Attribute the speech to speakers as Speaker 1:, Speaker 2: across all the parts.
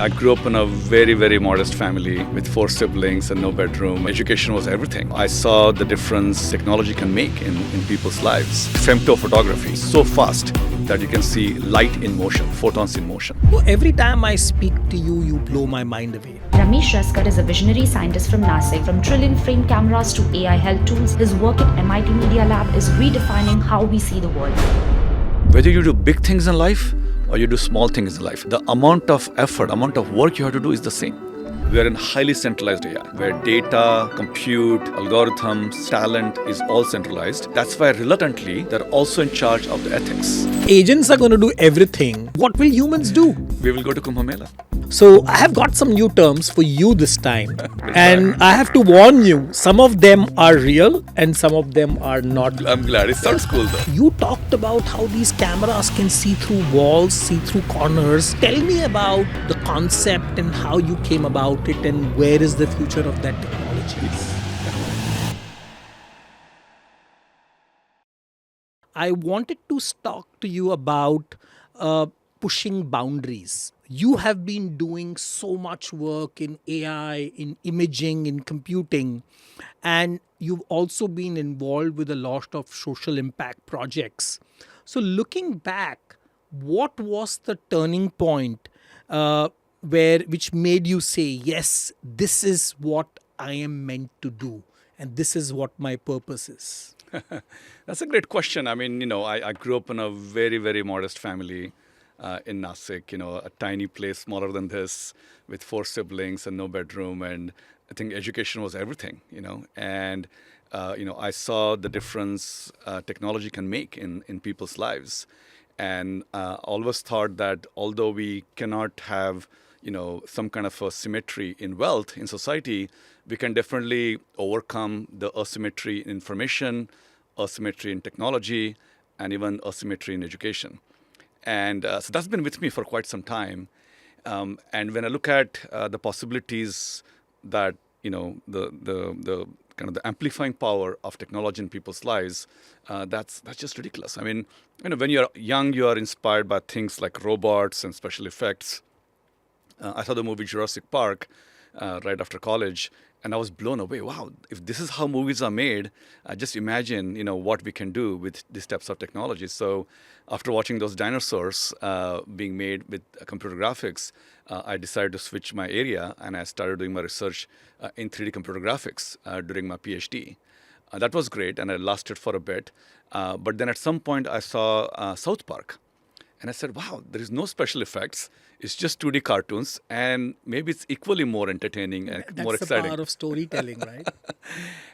Speaker 1: I grew up in a very, very modest family with 4 siblings and no bedroom. Education was everything. I saw the difference technology can make in people's lives. Femto photography, so fast that you can see light in motion, photons in motion.
Speaker 2: Every time I speak to you, you blow my mind away.
Speaker 3: Ramesh Raskar is a visionary scientist from Nasik. From trillion frame cameras to AI health tools, his work at MIT Media Lab is redefining how we see the world.
Speaker 1: Whether you do big things in life or you do small things in life, the amount of effort, amount of work you have to do is the same. We are in highly centralized AI, where data, compute, algorithms, talent is all centralized. That's why reluctantly, they're also in charge of the ethics.
Speaker 2: Agents are going to do everything. What will humans do?
Speaker 1: We will go to Kumbh Mela.
Speaker 2: So I have got some new terms for you this time. And I have to warn you, some of them are real and some of them are not.
Speaker 1: I'm glad. It sounds cool though.
Speaker 2: You talked about how these cameras can see through walls, see through corners. Tell me about the concept and how you came about it and where is the future of that technology. I wanted to talk to you about pushing boundaries. You have been doing so much work in AI, in imaging, in computing, and you've also been involved with a lot of social impact projects. So looking back, what was the turning point which made you say, yes, this is what I am meant to do, and this is what my purpose is?
Speaker 1: That's a great question. I mean, I grew up in a very, very modest family in Nasik, a tiny place smaller than this with 4 siblings and no bedroom. And I think education was everything, and, I saw the difference technology can make in people's lives. And always thought that although we cannot have, some kind of a symmetry in wealth in society, we can definitely overcome the asymmetry in information, asymmetry in technology, and even asymmetry in education. And so that's been with me for quite some time. And when I look at the possibilities that, the kind of the amplifying power of technology in people's lives, that's just ridiculous. I mean, when you're young, you are inspired by things like robots and special effects. I saw the movie Jurassic Park right after college, and I was blown away. Wow, if this is how movies are made, just imagine, what we can do with these types of technology. So after watching those dinosaurs being made with computer graphics, I decided to switch my area, and I started doing my research in 3D computer graphics during my PhD. That was great, and I lasted for a bit. But then at some point, I saw South Park. And I said, wow, there is no special effects. It's just 2D cartoons, and maybe it's equally more entertaining and more exciting.
Speaker 2: That's the power of storytelling, right?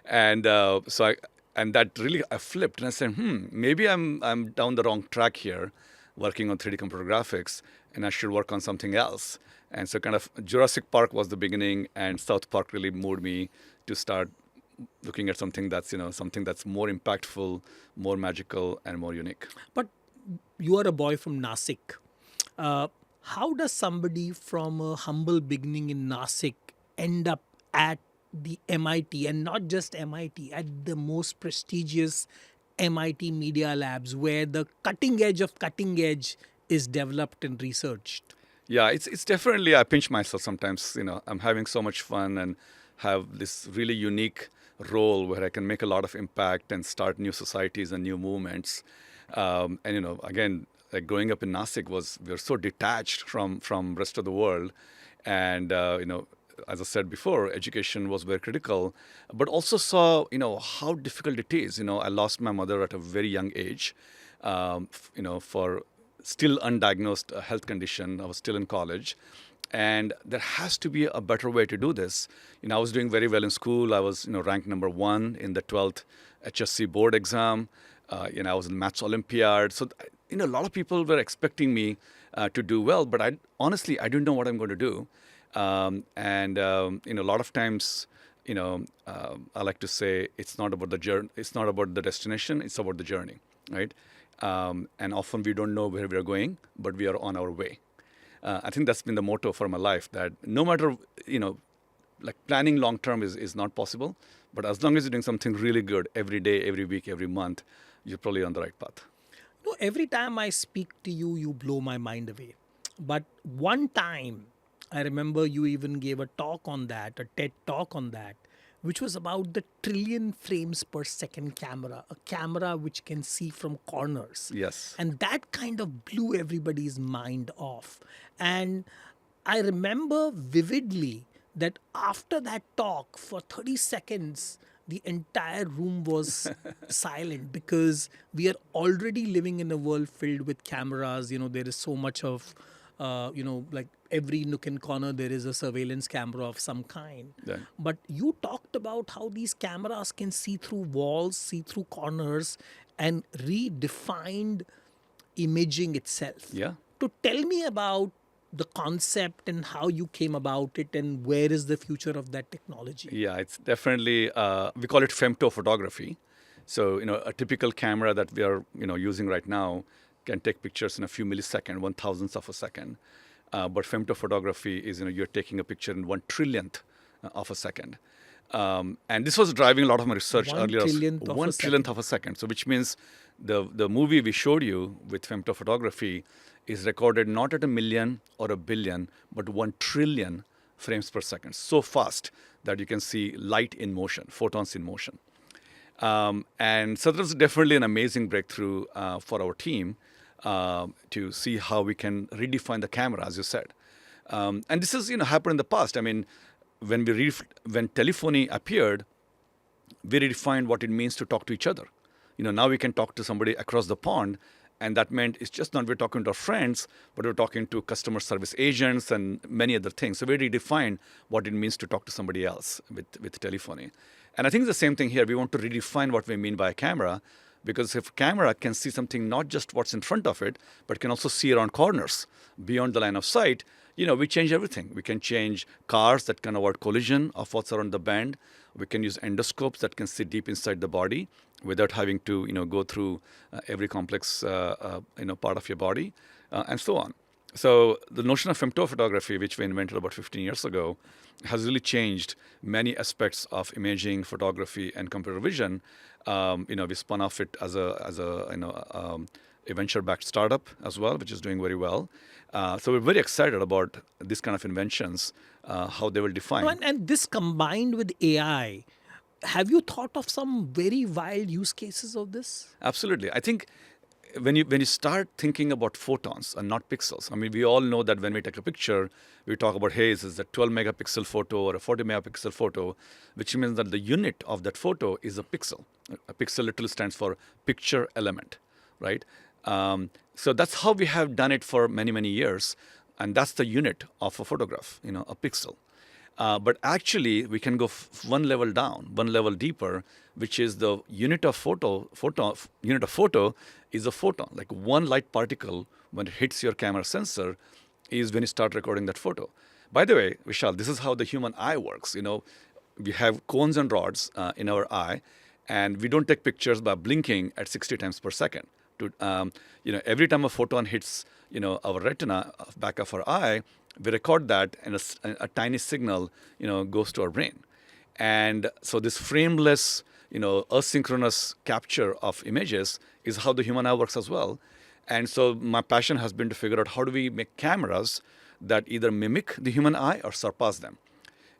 Speaker 1: And and that really, I flipped and I said, maybe I'm down the wrong track here, working on 3D computer graphics, and I should work on something else. And so kind of Jurassic Park was the beginning, and South Park really moved me to start looking at something that's, something that's more impactful, more magical, and more unique.
Speaker 2: But you are a boy from Nasik. How does somebody from a humble beginning in Nasik end up at the MIT, and not just MIT, at the most prestigious MIT Media Labs, where the cutting edge of cutting edge is developed and researched?
Speaker 1: Yeah, it's definitely, I pinch myself sometimes. I'm having so much fun and have this really unique role where I can make a lot of impact and start new societies and new movements. And again, like growing up in Nasik we were so detached from rest of the world, and as I said before, education was very critical, but also saw how difficult it is. I lost my mother at a very young age, for still undiagnosed health condition. I was still in college, and there has to be a better way to do this. I was doing very well in school. I was ranked number 1 in the 12th HSC board exam. I was in Maths Olympiad. So, a lot of people were expecting me to do well, but I didn't know what I'm going to do. A lot of times, I like to say it's not about the journey, it's not about the destination, it's about the journey, right? And often we don't know where we are going, but we are on our way. I think that's been the motto for my life, that no matter, like planning long term is not possible, but as long as you're doing something really good every day, every week, every month, you're probably on the right path.
Speaker 2: Every time I speak to you, you blow my mind away. But one time I remember you even gave a talk on that, a TED talk on that, which was about the trillion frames per second camera, a camera which can see from corners.
Speaker 1: Yes.
Speaker 2: And that kind of blew everybody's mind off. And I remember vividly that after that talk, for 30 seconds, the entire room was silent because we are already living in a world filled with cameras. There is so much of, like every nook and corner, there is a surveillance camera of some kind.
Speaker 1: Yeah.
Speaker 2: But you talked about how these cameras can see through walls, see through corners, and redefined imaging itself.
Speaker 1: Yeah.
Speaker 2: To tell me about the concept and how you came about it and where is the future of that technology.
Speaker 1: Yeah, it's definitely, we call it femto photography. So, a typical camera that we are, using right now can take pictures in a few milliseconds, 1,000th of a second. But femto photography is, you're taking a picture in 1 trillionth of a second. And this was driving a lot of my research
Speaker 2: One
Speaker 1: earlier.
Speaker 2: trillionth of a
Speaker 1: 1 trillionth of a second. So, which means the movie we showed you with femto photography is recorded not at a million or a billion, but 1 trillion frames per second. So fast that you can see light in motion, photons in motion. And so that was definitely an amazing breakthrough for our team to see how we can redefine the camera, as you said. And this has happened in the past. I mean, when telephony appeared, we redefined what it means to talk to each other. Now we can talk to somebody across the pond, and that meant it's just not we're talking to our friends, but we're talking to customer service agents and many other things. So we redefined what it means to talk to somebody else with telephony. And I think it's the same thing here. We want to redefine what we mean by a camera, because if a camera can see something, not just what's in front of it, but can also see around corners, beyond the line of sight, we change everything. We can change cars that can avoid collision of what's around the bend. We can use endoscopes that can see deep inside the body without having to, go through every complex, part of your body, and so on. So the notion of femto photography, which we invented about 15 years ago, has really changed many aspects of imaging, photography, and computer vision. We spun off it as a venture-backed startup as well, which is doing very well. So we're very excited about this kind of inventions, how they will define.
Speaker 2: And this combined with AI, have you thought of some very wild use cases of this?
Speaker 1: Absolutely. I think when you start thinking about photons and not pixels, I mean, we all know that when we take a picture, we talk about, hey, this is a 12 megapixel photo or a 40 megapixel photo, which means that the unit of that photo is a pixel. A pixel literally stands for picture element, right? So that's how we have done it for many, many years. And that's the unit of a photograph, a pixel. But actually, we can go one level down, one level deeper, which is the unit of photo is a photon. Like one light particle, when it hits your camera sensor, is when you start recording that photo. By the way, Vishal, this is how the human eye works. We have cones and rods in our eye, and we don't take pictures by blinking at 60 times per second. Every time a photon hits, our retina, back of our eye, we record that, and a tiny signal, goes to our brain. And so this frameless, asynchronous capture of images is how the human eye works as well. And so my passion has been to figure out how do we make cameras that either mimic the human eye or surpass them.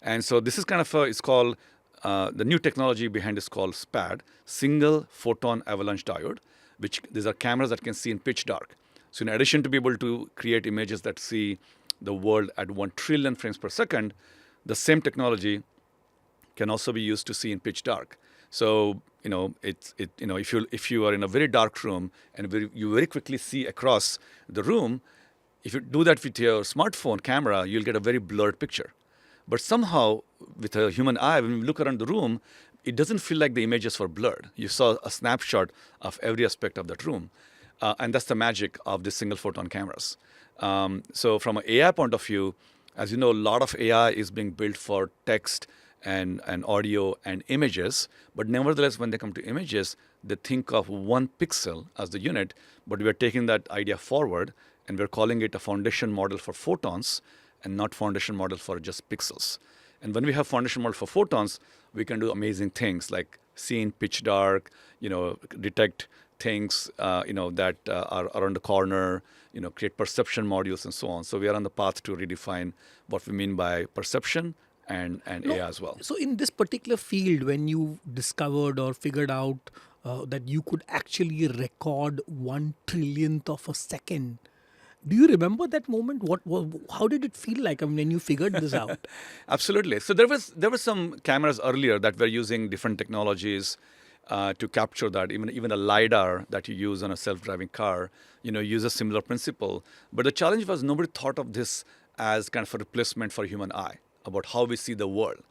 Speaker 1: And so this is kind of it's called, the new technology behind is called SPAD, Single Photon Avalanche Diode, which these are cameras that can see in pitch dark. So in addition to be able to create images that see the world at 1 trillion frames per second, the same technology can also be used to see in pitch dark. So if you are in a very dark room and you very quickly see across the room, if you do that with your smartphone camera, you'll get a very blurred picture. But somehow, with a human eye, when we look around the room, it doesn't feel like the images were blurred. You saw a snapshot of every aspect of that room. And that's the magic of the single photon cameras. So from an AI point of view, as you know, a lot of AI is being built for text and audio and images. But nevertheless, when they come to images, they think of 1 pixel as the unit. But we are taking that idea forward, and we're calling it a foundation model for photons and not foundation model for just pixels. And when we have foundation model for photons, we can do amazing things like see in pitch dark, detect things, that are around the corner, create perception modules and so on. So we are on the path to redefine what we mean by perception and AI as well.
Speaker 2: So, in this particular field, when you discovered or figured out that you could actually record 1 trillionth of a second, do you remember that moment? How did it feel like, when you figured this out?
Speaker 1: Absolutely. So there were some cameras earlier that were using different technologies to capture that. Even a lidar that you use on a self-driving car, uses similar principle. But the challenge was nobody thought of this as kind of a replacement for human eye, about how we see the world.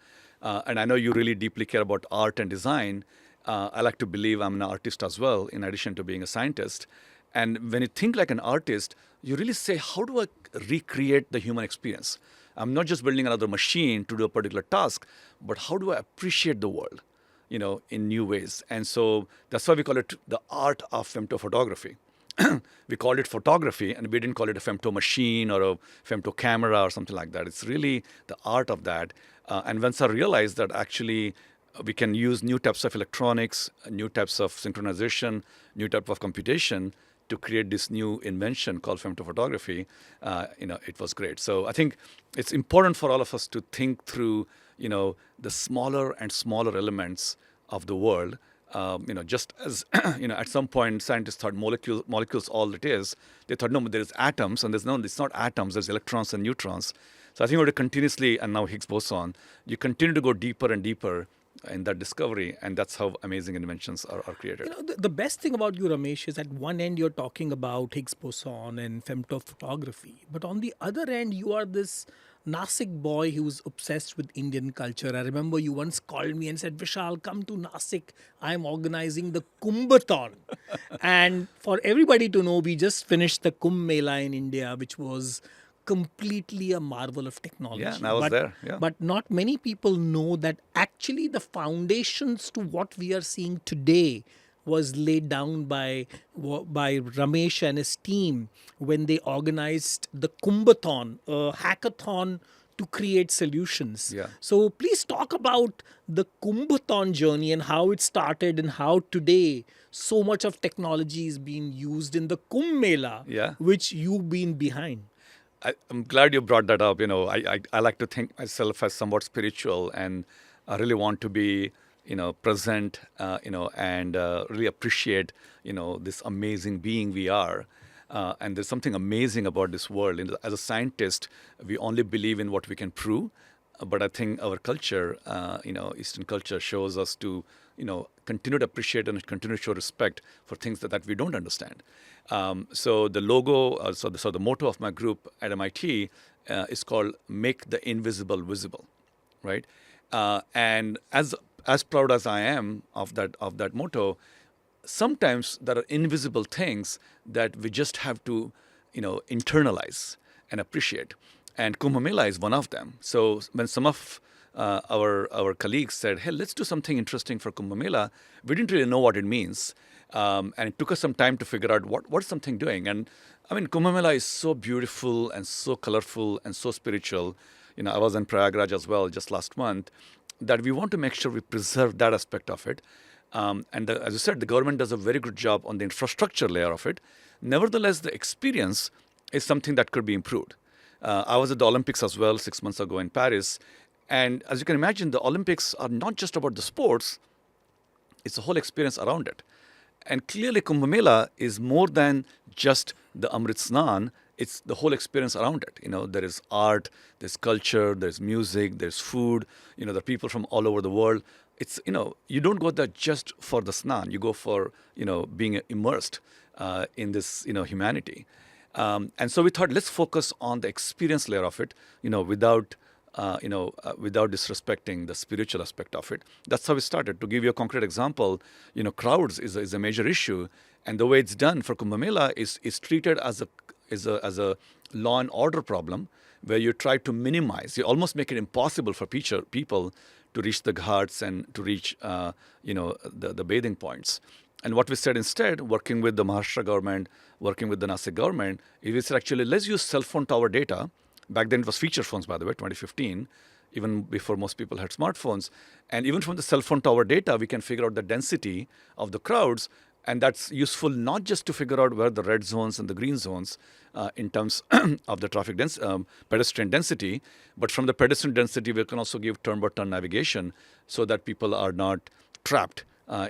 Speaker 1: And I know you really deeply care about art and design. I like to believe I'm an artist as well, in addition to being a scientist. And when you think like an artist, you really say, how do I recreate the human experience? I'm not just building another machine to do a particular task, but how do I appreciate the world, in new ways? And so that's why we call it the art of femto photography. We called it photography, and we didn't call it a femto machine or a femto camera or something like that. It's really the art of that. And once I realized that actually we can use new types of electronics, new types of synchronization, new type of computation to create this new invention called femto photography, it was great. So I think it's important for all of us to think through, the smaller and smaller elements of the world. Just as, at some point scientists thought molecules all it is. They thought, no, but there's atoms, and it's not atoms, there's electrons and neutrons. So I think we have to continuously, and now Higgs boson, you continue to go deeper and deeper in that discovery, and that's how amazing inventions are created.
Speaker 2: The best thing about you, Ramesh, is at one end you're talking about Higgs boson and femto photography, but on the other end you are this Nasik boy who's obsessed with Indian culture. I remember you once called me and said, Vishal, come to Nasik. I'm organizing the Kumbhathon. And for everybody to know, we just finished the Kumbh Mela in India, which was completely a marvel of technology.
Speaker 1: Yeah, and I was there. Yeah.
Speaker 2: But not many people know that actually the foundations to what we are seeing today was laid down by Ramesh and his team when they organized the Kumbhathon, a hackathon to create solutions.
Speaker 1: Yeah.
Speaker 2: So please talk about the Kumbhathon journey and how it started and how today so much technology is being used in the Kumbh Mela, which you've been behind.
Speaker 1: I'm glad you brought that up. I like to think myself as somewhat spiritual, and I really want to be, present, and really appreciate, this amazing being we are. And there's something amazing about this world. As a scientist, we only believe in what we can prove. But I think our culture, Eastern culture, shows us to, continue to appreciate and continue to show respect for things that we don't understand. So the logo, so the motto of my group at MIT is called "Make the Invisible Visible," right? And as proud as I am of that motto, sometimes there are invisible things that we just have to, internalize and appreciate. And Kumbh Mela is one of them. So when some of our colleagues said, hey, let's do something interesting for Kumbh Mela, we didn't really know what it means. And it took us some time to figure out what's something doing. And I mean, Kumbh Mela is so beautiful and so colorful and so spiritual. I was in Prayagraj as well just last month, that we want to make sure we preserve that aspect of it. As you said, the government does a very good job on the infrastructure layer of it. Nevertheless, the experience is something that could be improved. I was at the Olympics as well 6 months ago in Paris. And as you can imagine, the Olympics are not just about the sports, it's a whole experience around it. And clearly, Kumbh Mela is more than just the Amrit Snan. It's the whole experience around it. There is art, there's culture, there's music, there's food. There are people from all over the world. It's, you don't go there just for the Snan. You go for, being immersed in this, humanity. And so we thought, let's focus on the experience layer of it, without disrespecting the spiritual aspect of it. That's how we started. To give you a concrete example, crowds is a major issue, and the way it's done for Kumbh Mela is treated as a law and order problem, where you try to minimize. You almost make it impossible for people to reach the ghats and to reach the bathing points. And what we said instead, working with the Maharashtra government, working with the Nasik government, is we said, actually, let's use cell phone tower data. Back then it was feature phones, by the way, 2015. even before most people had smartphones. And even from the cell phone tower data, we can figure out the density of the crowds. And that's useful not just to figure out where the red zones and the green zones in terms of the pedestrian density, but from the pedestrian density, we can also give turn-by-turn navigation so that people are not trapped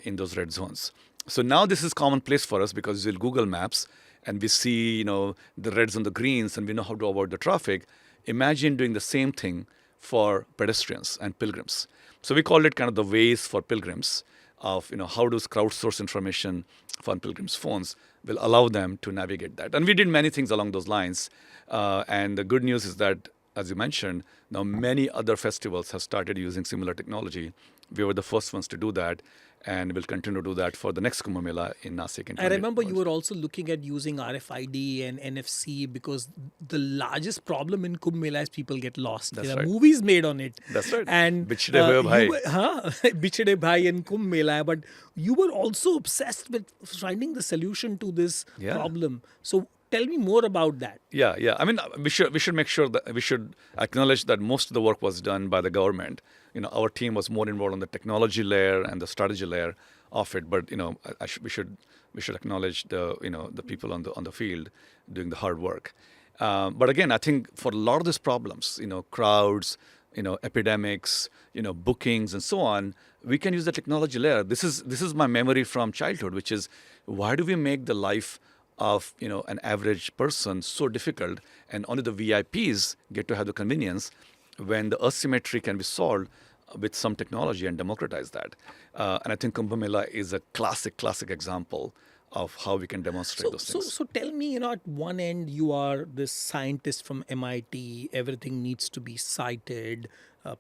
Speaker 1: in those red zones. So now this is commonplace for us because we'll Google Maps and we see, the reds and the greens, and we know how to avoid the traffic. Imagine doing the same thing for pedestrians and pilgrims. So we call it kind of the ways for pilgrims of, how does crowdsource information from pilgrims' phones will allow them to navigate that. And we did many things along those lines. And the good news is that, as you mentioned, now many other festivals have started using similar technology. We were the first ones to do that, and we'll continue to do that for the next Kumbh Mela in Nasik.
Speaker 2: I remember you were also looking at using RFID and NFC because the largest problem in Kumbh Mela is people get lost.
Speaker 1: That's
Speaker 2: there are
Speaker 1: right.
Speaker 2: movies made on it.
Speaker 1: That's right.
Speaker 2: And
Speaker 1: Bichde Hoye Bhai.
Speaker 2: Bichde Bhai and Kumbh Mela. But you were also obsessed with finding the solution to this problem. So tell me more about that.
Speaker 1: Yeah. I mean, we should make sure that we should acknowledge that most of the work was done by the government. Our team was more involved on the technology layer and the strategy layer of it. But we should acknowledge the people on the field doing the hard work. But again, I think for a lot of these problems, crowds, epidemics, bookings and so on, we can use the technology layer. This is my memory from childhood, which is why do we make the life of an average person so difficult, and only the VIPs get to have the convenience when the asymmetry can be solved with some technology and democratize that. And I think Kumbh Mela is a classic example of how we can demonstrate those things.
Speaker 2: So tell me, at one end you are this scientist from MIT, everything needs to be cited,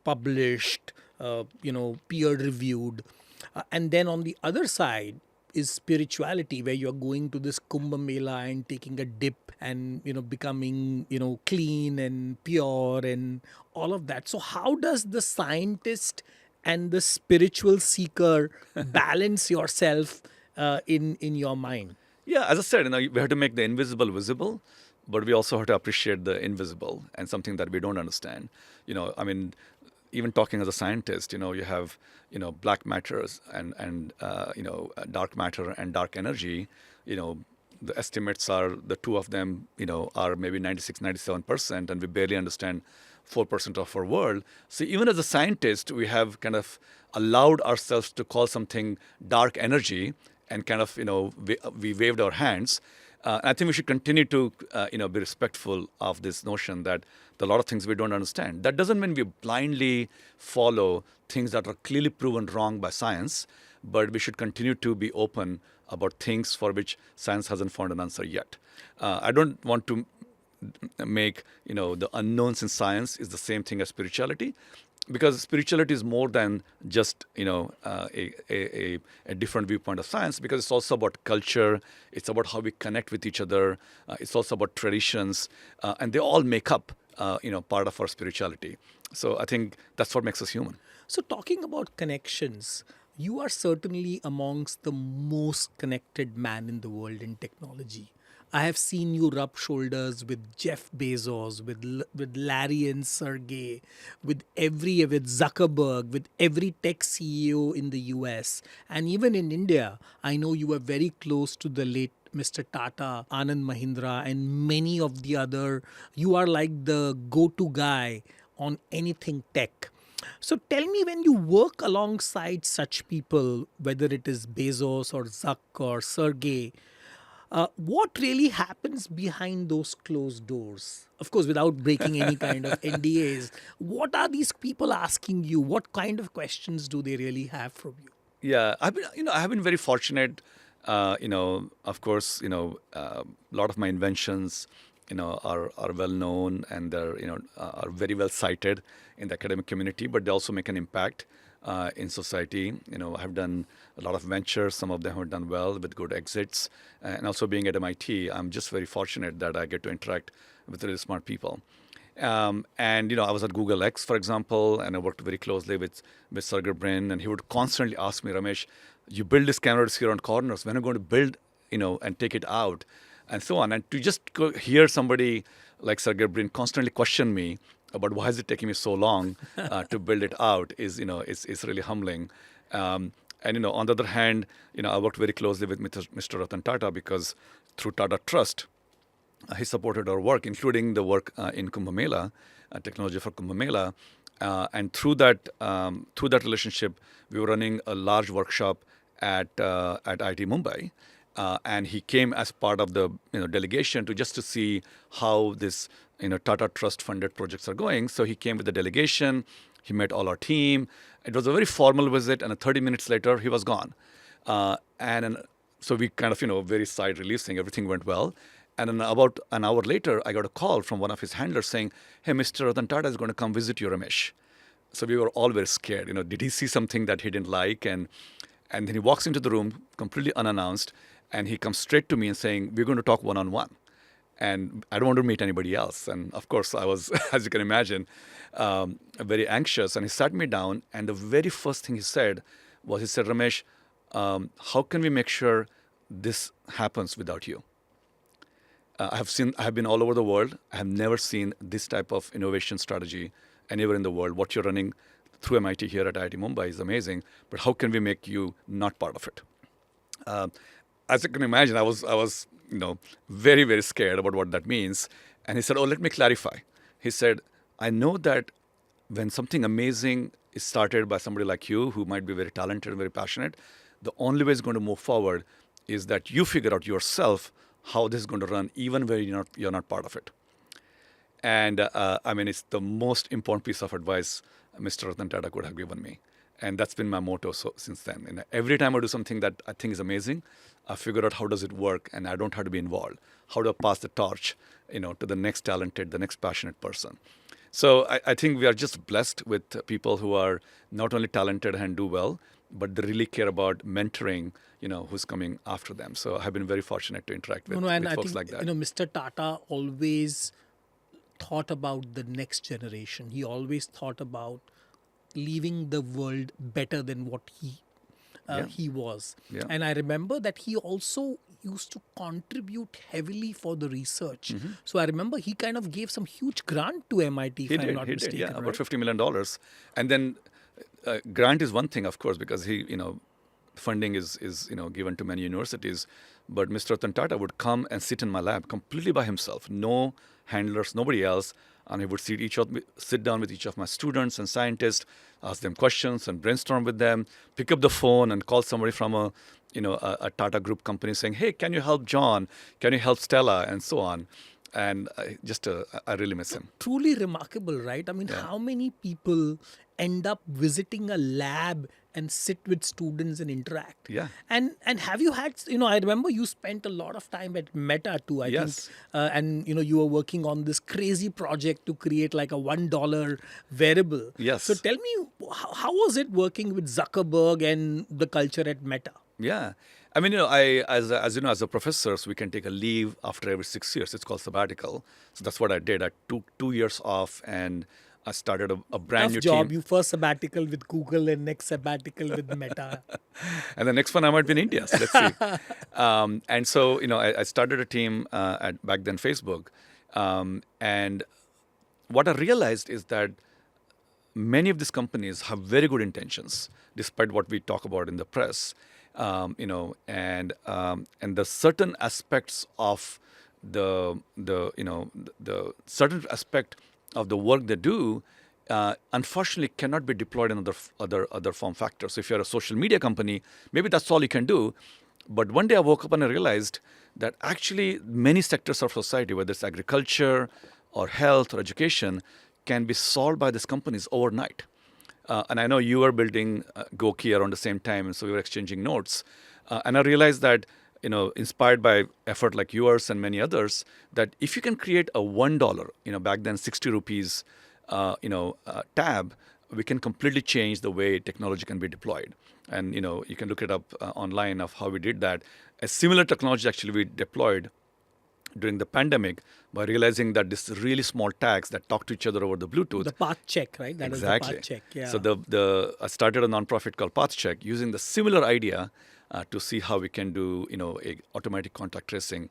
Speaker 2: published, peer reviewed. And then on the other side is spirituality, where you're going to this Kumbh Mela and taking a dip and becoming clean and pure and all of that. So how does the scientist and the spiritual seeker balance yourself in your mind?
Speaker 1: Yeah, as I said, we have to make the invisible visible, but we also have to appreciate the invisible and something that we don't understand. Even talking as a scientist, you have black matters and dark matter and dark energy. The estimates are the two of them are maybe 96-97%, and we barely understand 4% of our world. So even as a scientist, we have kind of allowed ourselves to call something dark energy, and kind of we waved our hands. I think we should continue to be respectful of this notion that there are a lot of things we don't understand. That doesn't mean we blindly follow things that are clearly proven wrong by science, but we should continue to be open about things for which science hasn't found an answer yet. I don't want to make the unknowns in science is the same thing as spirituality, because spirituality is more than just a different viewpoint of science, because it's also about culture, it's about how we connect with each other, it's also about traditions, and they all make up part of our spirituality. So I think that's what makes us human.
Speaker 2: So talking about connections, you are certainly amongst the most connected man in the world in technology. I have seen you rub shoulders with Jeff Bezos, with Larry and Sergey, with Zuckerberg, with every tech CEO in the US. And even in India, I know you were very close to the late Mr. Tata, Anand Mahindra, and many of the other. You are like the go-to guy on anything tech. So tell me, when you work alongside such people, whether it is Bezos or Zuck or Sergey, what really happens behind those closed doors? Of course, without breaking any kind of NDAs. What are these people asking you? What kind of questions do they really have from you?
Speaker 1: Yeah, I have been very fortunate. Of course, a lot of my inventions, are well known, and they're are very well cited in the academic community. But they also make an impact in society. I have done a lot of ventures. Some of them have done well with good exits. And also being at MIT, I'm just very fortunate that I get to interact with really smart people. And I was at Google X, for example, and I worked very closely with Sergey Brin, and he would constantly ask me, Ramesh, you build these cameras here on corners. When are you going to build, and take it out, and so on. And to just hear somebody like Sergey Brin constantly question me about why is it taking me so long to build it out is really humbling. And on the other hand, I worked very closely with Mr. Ratan Tata because through Tata Trust, he supported our work, including the work in Kumbh Mela, technology for Kumbh Mela. And through that relationship, we were running a large workshop at IIT Mumbai, and he came as part of the delegation to see how this Tata Trust funded projects are going. So he came with the delegation. He met all our team. It was a very formal visit, and 30 minutes later, he was gone. So we kind of very sighed relief, saying everything went well. And then about an hour later, I got a call from one of his handlers saying, "Hey, Mr. Ratan Tata is going to come visit you, Ramesh." So we were all very scared. Did he see something that he didn't like? And then he walks into the room completely unannounced, and he comes straight to me and saying, "We're going to talk one-on-one. And I don't want to meet anybody else." And of course, I was, as you can imagine, very anxious. And he sat me down, and the very first thing he said, "Ramesh, how can we make sure this happens without you? I have been all over the world. I have never seen this type of innovation strategy anywhere in the world. What you're running through MIT here at IIT Mumbai is amazing, but how can we make you not part of it?" As you can imagine, I was very, very scared about what that means. And he said, "Oh, let me clarify." He said, "I know that when something amazing is started by somebody like you, who might be very talented and very passionate, the only way it's going to move forward is that you figure out yourself how this is going to run, even when you're not part of it." And it's the most important piece of advice Mr. Ratan Tata could have given me. And that's been my motto since then. Every time I do something that I think is amazing, I figure out how does it work, and I don't have to be involved. How do I pass the torch, to the next talented, the next passionate person? So I think we are just blessed with people who are not only talented and do well, but they really care about mentoring, who's coming after them. So I have been very fortunate to interact with,
Speaker 2: and I
Speaker 1: folks
Speaker 2: think,
Speaker 1: like that.
Speaker 2: Mr. Tata always thought about the next generation. He always thought about leaving the world better than what he was.
Speaker 1: Yeah.
Speaker 2: And I remember that he also used to contribute heavily for the research. So I remember he kind of gave some huge grant to MIT, if I'm not mistaken.
Speaker 1: Yeah,
Speaker 2: right?
Speaker 1: about $50 million. And then grant is one thing, of course, because funding is given to many universities. But Mr. Ratan Tata would come and sit in my lab completely by himself, no handlers, nobody else. And he would sit down with each of my students and scientists, ask them questions and brainstorm with them, pick up the phone and call somebody from a Tata Group company saying, "Hey, can you help John? Can you help Stella?" and so on. And I really miss him.
Speaker 2: Truly remarkable, right? I mean, how many people end up visiting a lab and sit with students and interact?
Speaker 1: Yeah.
Speaker 2: And have you had, I remember you spent a lot of time at Meta too, I think. And, you were working on this crazy project to create like a $1 variable.
Speaker 1: Yes.
Speaker 2: So tell me, how was it working with Zuckerberg and the culture at Meta?
Speaker 1: Yeah. I mean, as a professor, so we can take a leave after every 6 years. It's called sabbatical. So that's what I did. I took 2 years off, and I started a brand new
Speaker 2: job.
Speaker 1: team.
Speaker 2: You first sabbatical with Google and next sabbatical with Meta.
Speaker 1: And the next one I might be in India. So let's see. And so, I started a team at back then Facebook. And what I realized is that many of these companies have very good intentions, despite what we talk about in the press. And the certain aspects of the certain aspect of the work they do, unfortunately, cannot be deployed in other form factors. So if you're a social media company, maybe that's all you can do. But one day I woke up and I realized that actually many sectors of society, whether it's agriculture or health or education, can be solved by these companies overnight. And I know you were building Goki around the same time, and so we were exchanging notes. And I realized that, inspired by effort like yours and many others, that if you can create a $1, back then 60 rupees, tab, we can completely change the way technology can be deployed. And, you can look it up online of how we did that. A similar technology actually we deployed during the pandemic by realizing that this really small tags that talk to each other over the Bluetooth.
Speaker 2: The path check, right? That
Speaker 1: Exactly.
Speaker 2: is the path check. Yeah.
Speaker 1: So I started a nonprofit called PathCheck using the similar idea to see how we can do a automatic contact tracing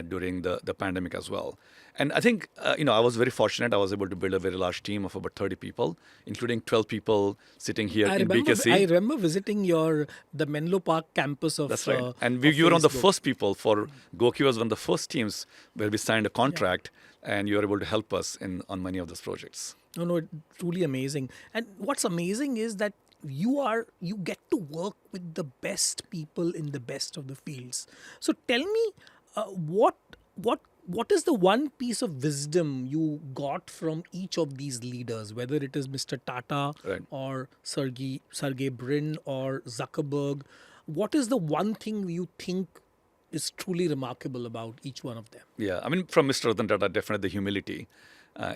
Speaker 1: during the pandemic as well. And I think, I was very fortunate. I was able to build a very large team of about 30 people, including 12 people sitting here in BKC.
Speaker 2: I remember visiting the Menlo Park campus of
Speaker 1: That's right. And
Speaker 2: of
Speaker 1: you were one of the
Speaker 2: Facebook.
Speaker 1: first people for Goki was one of the first teams where we signed a contract, and you were able to help us on many of those projects.
Speaker 2: No, truly amazing. And what's amazing is that you get to work with the best people in the best of the fields. So tell me, what is the one piece of wisdom you got from each of these leaders, whether it is Mr. Tata
Speaker 1: Right.
Speaker 2: or Sergey Brin or Zuckerberg? What is the one thing you think is truly remarkable about each one of them?
Speaker 1: Yeah, I mean, from Mr. Ratan Tata, definitely the humility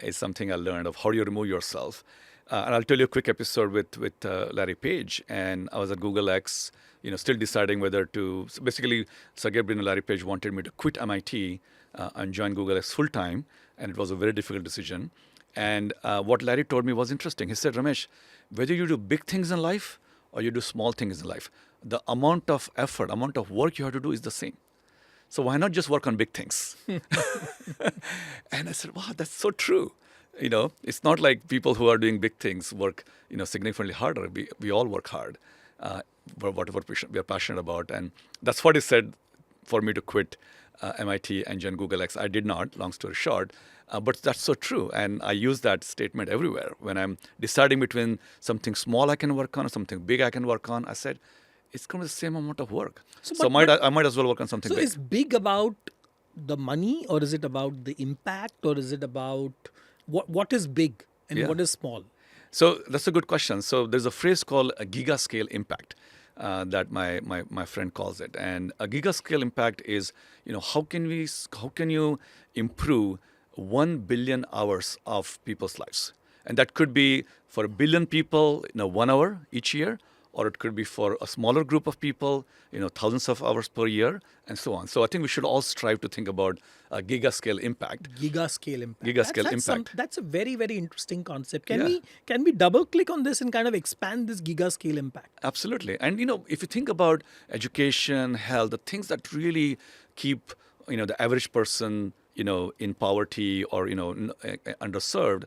Speaker 1: is something I learned of how do you remove yourself. And I'll tell you a quick episode with Larry Page, and I was at Google X, still deciding whether to. So basically, Sergey Brin and Larry Page wanted me to quit MIT and join Google X full time, and it was a very difficult decision. And what Larry told me was interesting. He said, Ramesh, whether you do big things in life or you do small things in life, the amount of effort, amount of work you have to do is the same. So why not just work on big things? And I said, wow, that's so true. It's not like people who are doing big things work, significantly harder. We all work hard for whatever we are passionate about. And that's what he said for me to quit MIT and join Google X. I did not, long story short. But that's so true. And I use that statement everywhere. When I'm deciding between something small I can work on or something big I can work on, I said, it's going to be the same amount of work. I might as well work on something
Speaker 2: So
Speaker 1: big.
Speaker 2: is big about the money, or is it about the impact, or is it about what is big and
Speaker 1: Yeah.
Speaker 2: what is small?
Speaker 1: So that's a good question. So there's a phrase called a giga-scale impact that my friend calls it. And a giga-scale impact is, how can you improve 1 billion hours of people's lives? And that could be for a billion people, 1 hour each year, or it could be for a smaller group of people, thousands of hours per year, and so on. So I think we should all strive to think about a giga-scale impact.
Speaker 2: Giga-scale impact.
Speaker 1: Giga-scale
Speaker 2: That's
Speaker 1: impact.
Speaker 2: That's a very, very interesting concept. Can
Speaker 1: Yeah.
Speaker 2: we double click on this and kind of expand this giga-scale impact?
Speaker 1: Absolutely. And, if you think about education, health, the things that really keep, the average person, in poverty or, underserved,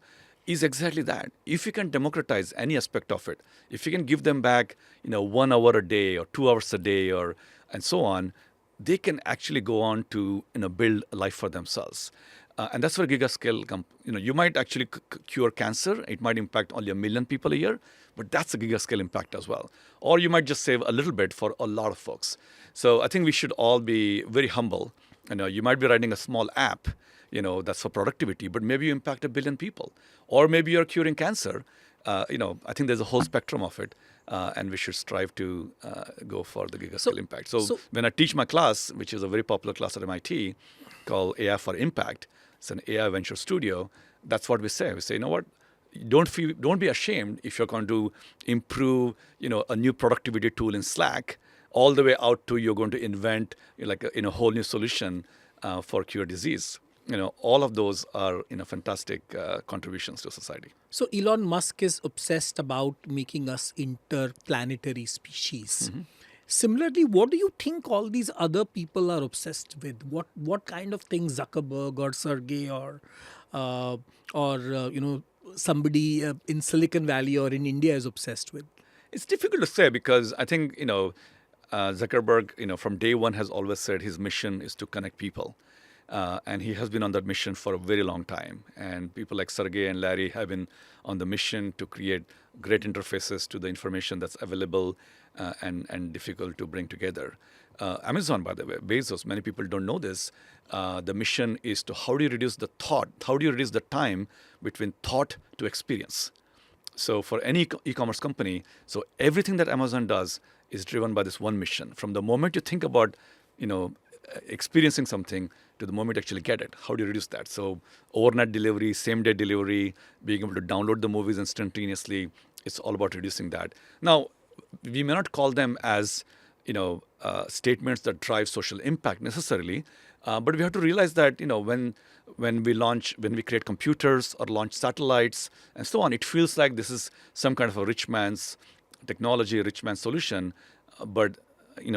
Speaker 1: is exactly that. If you can democratize any aspect of it, if you can give them back, 1 hour a day or 2 hours a day and so on, they can actually go on to, build a life for themselves. And that's where gigascale you might actually cure cancer. It might impact only 1 million people a year, but that's a gigascale impact as well. Or you might just save a little bit for a lot of folks. So I think we should all be very humble. You might be writing a small app, that's for productivity, but maybe you impact 1 billion people. Or maybe you're curing cancer. I think there's a whole spectrum of it. And we should strive to go for the gigascale impact. So when I teach my class, which is a very popular class at MIT called AI for Impact, it's an AI venture studio, that's what we say. We say, what? Don't be ashamed if you're going to improve, a new productivity tool in Slack, all the way out to you're going to invent like a whole new solution for cure disease. All of those are fantastic contributions to society.
Speaker 2: So Elon Musk is obsessed about making us interplanetary species. Similarly, what do you think all these other people are obsessed with? What kind of things Zuckerberg or Sergey or somebody in Silicon Valley or in India is obsessed with?
Speaker 1: It's difficult to say because I think Zuckerberg from day one has always said his mission is to connect people. And he has been on that mission for a very long time. And people like Sergey and Larry have been on the mission to create great interfaces to the information that's available and difficult to bring together. Amazon, by the way, Bezos, many people don't know this. The mission is to how do you reduce the time between thought to experience? So for any e-commerce company, so everything that Amazon does is driven by this one mission. From the moment you think about, experiencing something to the moment you actually get it. How do you reduce that? So overnight delivery, same-day delivery, being able to download the movies instantaneously, it's all about reducing that. Now, we may not call them as, statements that drive social impact necessarily, but we have to realize that, when we create computers or launch satellites and so on, it feels like this is some kind of a rich man's technology, rich man's solution. But,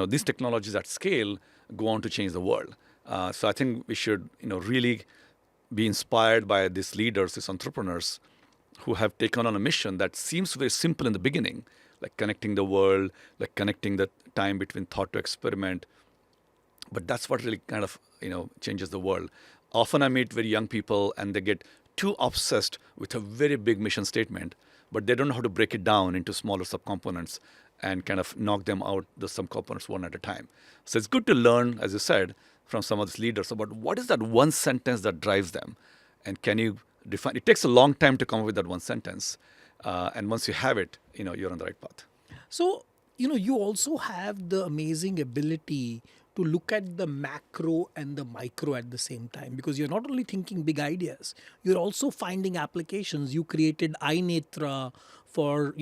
Speaker 1: these technologies at scale go on to change the world. So I think we should, really be inspired by these leaders, these entrepreneurs who have taken on a mission that seems very simple in the beginning, like connecting the world, like connecting the time between thought to experiment. But that's what really kind of, changes the world. Often I meet very young people and they get too obsessed with a very big mission statement, but they don't know how to break it down into smaller subcomponents and kind of knock them out, the subcomponents one at a time. So it's good to learn, as you said, from some of these leaders about what is that one sentence that drives them, and can you define? It takes a long time to come up with that one sentence, and once you have it, you're on the right path.
Speaker 2: So, you also have the amazing ability to look at the macro and the micro at the same time, because you're not only thinking big ideas, you're also finding applications. You created iNetra for,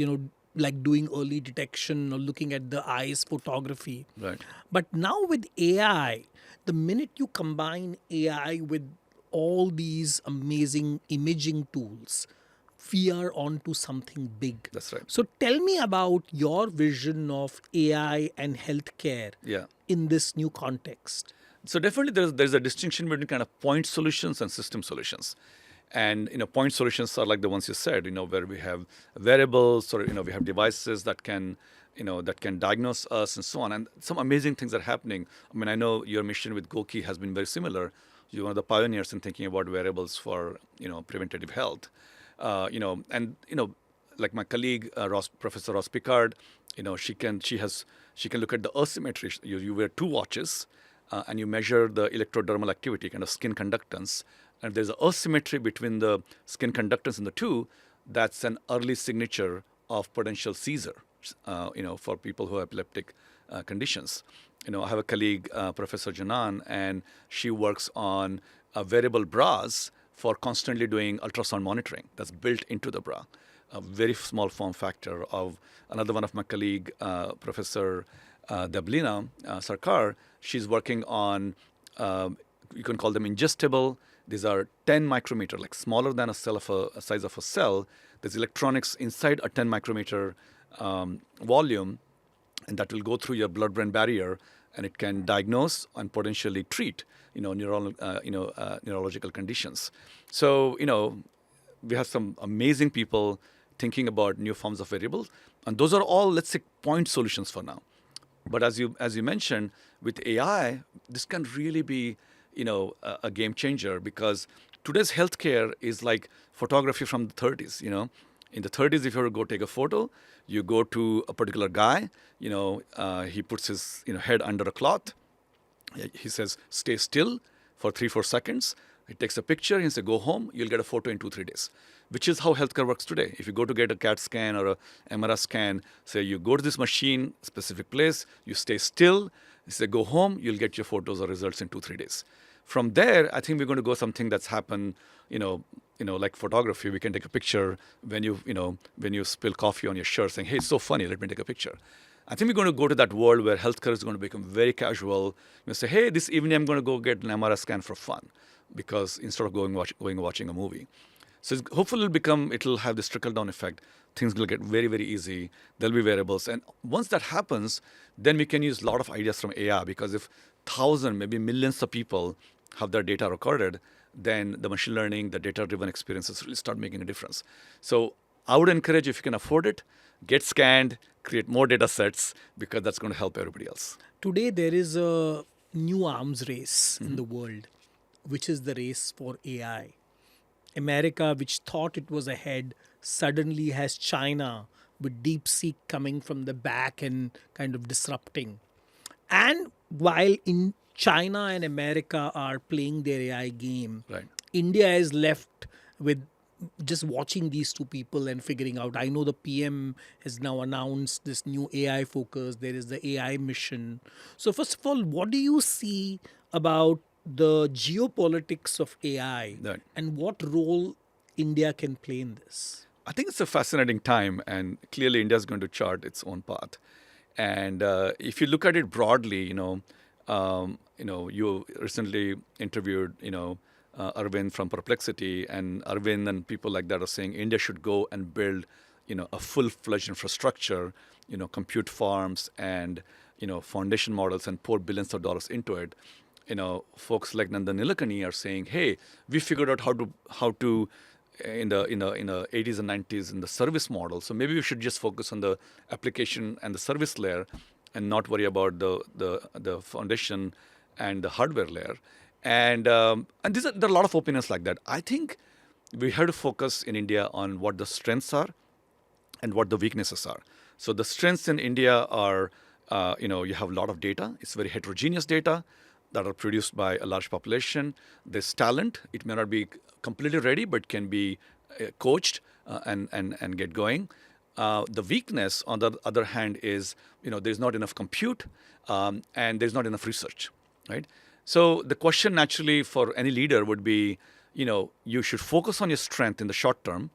Speaker 2: like doing early detection or looking at the eyes photography.
Speaker 1: Right.
Speaker 2: But now with AI, the minute you combine AI with all these amazing imaging tools, we are onto something big.
Speaker 1: That's right.
Speaker 2: So tell me about your vision of AI and healthcare
Speaker 1: Yeah.
Speaker 2: in this new context.
Speaker 1: So definitely there's a distinction between kind of point solutions and system solutions. And point solutions are like the ones you said, where we have variables, or we have devices that can diagnose us and so on. And some amazing things are happening. I mean, I know your mission with Goki has been very similar. You're one of the pioneers in thinking about variables for preventative health. Like my colleague Professor Ross Picard, she can look at the asymmetry. You wear two watches, and you measure the electrodermal activity, kind of skin conductance. And if there's an asymmetry between the skin conductance in the two, that's an early signature of potential seizure, for people who have epileptic conditions. I have a colleague, Professor Janan, and she works on wearable bras for constantly doing ultrasound monitoring that's built into the bra. A very small form factor of another one of my colleague, Professor Deblina Sarkar. She's working on, you can call them ingestible. These are 10 micrometer, like smaller than a size of a cell. There's electronics inside a 10 micrometer volume, and that will go through your blood-brain barrier, and it can diagnose and potentially treat, neurological conditions. So, we have some amazing people thinking about new forms of variables, and those are all, let's say, point solutions for now. But as you mentioned, with AI, this can really be, a game changer, because today's healthcare is like photography from the 30s. In the 30s, if you were to go take a photo, you go to a particular guy. He puts his head under a cloth. He says, "Stay still for 3-4 seconds." He takes a picture. He says, "Go home. You'll get a photo in 2-3 days." Which is how healthcare works today. If you go to get a CAT scan or a MRI scan, say you go to this machine, specific place, you stay still. You say, "Go home." You'll get your photos or results in 2-3 days. From there, I think we're going to go something that's happened, like photography. We can take a picture when you spill coffee on your shirt, saying, "Hey, it's so funny. Let me take a picture." I think we're going to go to that world where healthcare is going to become very casual. You say, "Hey, this evening I'm going to go get an MRI scan for fun," because instead of going watching a movie. So hopefully it'll have this trickle-down effect. Things will get very, very easy. There'll be variables. And once that happens, then we can use a lot of ideas from AI, because if thousands, maybe millions of people have their data recorded, then the machine learning, the data-driven experiences really start making a difference. So I would encourage, if you can afford it, get scanned, create more data sets, because that's going to help everybody else.
Speaker 2: Today, there is a new arms race in the world, which is the race for AI. America, which thought it was ahead, suddenly has China with DeepSeek coming from the back and kind of disrupting. And while in China and America are playing their AI game,
Speaker 1: Right.
Speaker 2: India is left with just watching these two people and figuring out. I know the PM has now announced this new AI focus. There is the AI mission. So first of all, what do you see about the geopolitics of AI,
Speaker 1: Right.
Speaker 2: and what role India can play in this?
Speaker 1: I think it's a fascinating time, and clearly India is going to chart its own path. And if you look at it broadly, you recently interviewed, Arvind from Perplexity, and Arvind and people like that are saying India should go and build, a full-fledged infrastructure, compute farms and, foundation models, and pour billions of dollars into it. folks like Nandan Nilekani are saying, "Hey, we figured out how to in the 80s and 90s in the service model. So maybe we should just focus on the application and the service layer, and not worry about the foundation and the hardware layer." And there are a lot of opinions like that. I think we have to focus in India on what the strengths are and what the weaknesses are. So the strengths in India are, you have a lot of data. It's very heterogeneous data that are produced by a large population. There's talent. It may not be completely ready, but can be coached and get going. The weakness, on the other hand, is there's not enough compute and there's not enough research, right? So the question naturally for any leader would be, you should focus on your strength in the short term,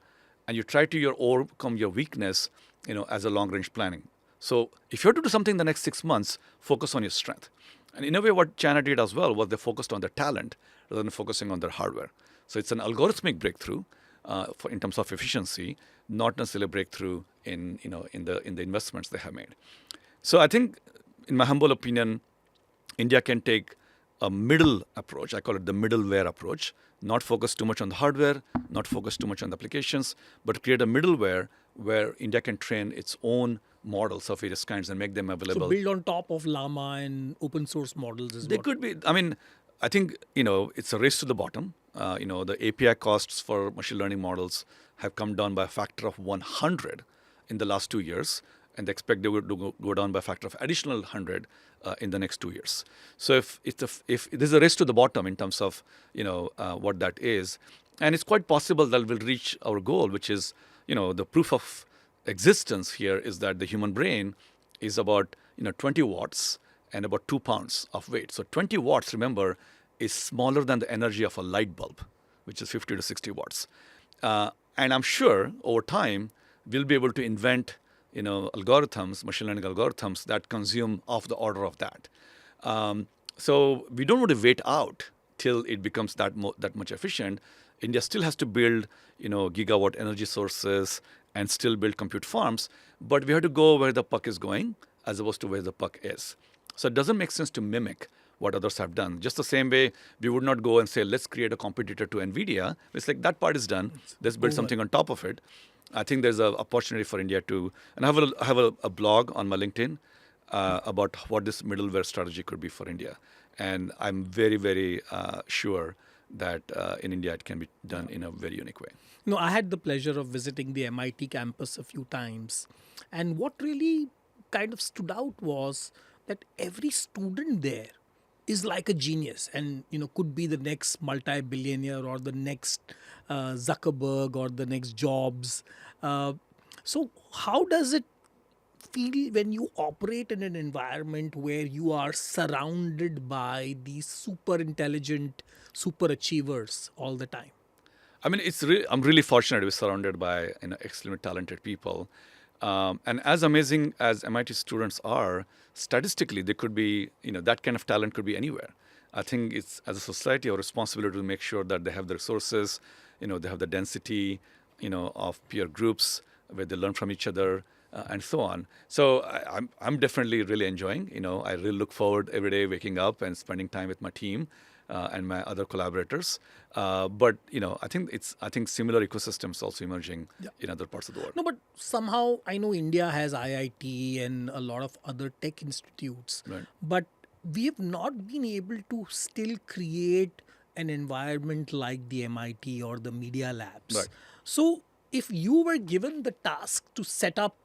Speaker 1: and you try to overcome your weakness, as a long-range planning. So if you have to do something in the next 6 months, focus on your strength. And in a way, what China did as well was they focused on their talent rather than focusing on their hardware. So it's an algorithmic breakthrough in terms of efficiency, not necessarily a breakthrough in the investments they have made. So I think, in my humble opinion, India can take a middle approach. I call it the middleware approach. Not focus too much on the hardware, not focus too much on the applications, but create a middleware where India can train its own models of various kinds and make them available.
Speaker 2: So build on top of Llama and open source models is
Speaker 1: They
Speaker 2: what.
Speaker 1: could be. I mean, I think it's a race to the bottom. The API costs for machine learning models have come down by a factor of 100 in the last 2 years, and they expect they would go down by a factor of additional 100 in the next 2 years. So if there's a race to the bottom in terms of what that is, and it's quite possible that we'll reach our goal, which is the proof of existence here is that the human brain is about 20 watts and about 2 pounds of weight. So 20 watts, remember, is smaller than the energy of a light bulb, which is 50 to 60 watts. And I'm sure over time we'll be able to invent algorithms, machine learning algorithms that consume of the order of that. So we don't want to wait out till it becomes that much efficient. India still has to build gigawatt energy sources and still build compute farms, but we have to go where the puck is going as opposed to where the puck is. So it doesn't make sense to mimic what others have done. Just the same way we would not go and say, let's create a competitor to NVIDIA. It's like that part is done. Let's build something on top of it. I think there's an opportunity for India to, and I have a blog on my LinkedIn about what this middleware strategy could be for India. And I'm very, very sure that in India it can be done in a very unique way.
Speaker 2: No, I had the pleasure of visiting the MIT campus a few times. And what really kind of stood out was that every student there is like a genius and, could be the next multi-billionaire or the next Zuckerberg or the next Jobs. So how does it feel when you operate in an environment where you are surrounded by these super intelligent, super achievers all the time?
Speaker 1: I mean, I'm really fortunate to be surrounded by extremely talented people. And as amazing as MIT students are, statistically, they could be, that kind of talent could be anywhere. I think it's, as a society, our responsibility to make sure that they have the resources, they have the density, of peer groups where they learn from each other, and so on. So I'm definitely really enjoying. I really look forward every day waking up and spending time with my team and my other collaborators. But I think similar ecosystems also emerging in other parts of the world.
Speaker 2: No, but somehow I know India has IIT and a lot of other tech institutes,
Speaker 1: Right.
Speaker 2: but we have not been able to still create an environment like the MIT or the media labs.
Speaker 1: Right.
Speaker 2: So if you were given the task to set up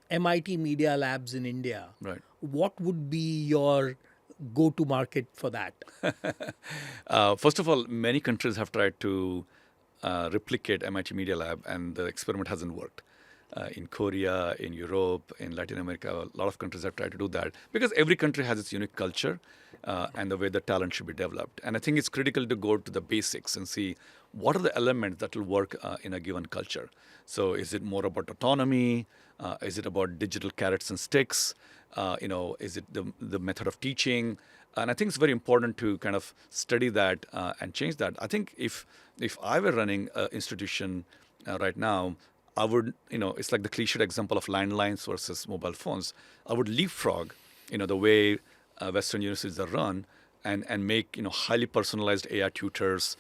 Speaker 2: MIT media labs in India,
Speaker 1: Right.
Speaker 2: what would be your go-to market for that?
Speaker 1: First of all, many countries have tried to replicate MIT Media Lab, and the experiment hasn't worked. In Korea, in Europe, in Latin America, a lot of countries have tried to do that because every country has its unique culture and the way the talent should be developed. And I think it's critical to go to the basics and see what are the elements that will work in a given culture. So is it more about autonomy? Is it about digital carrots and sticks? Is it the method of teaching? And I think it's very important to kind of study that and change that. I think if I were running an institution right now, I would, it's like the cliched example of landlines versus mobile phones. I would leapfrog, the way Western universities are run, and make highly personalized AI tutors,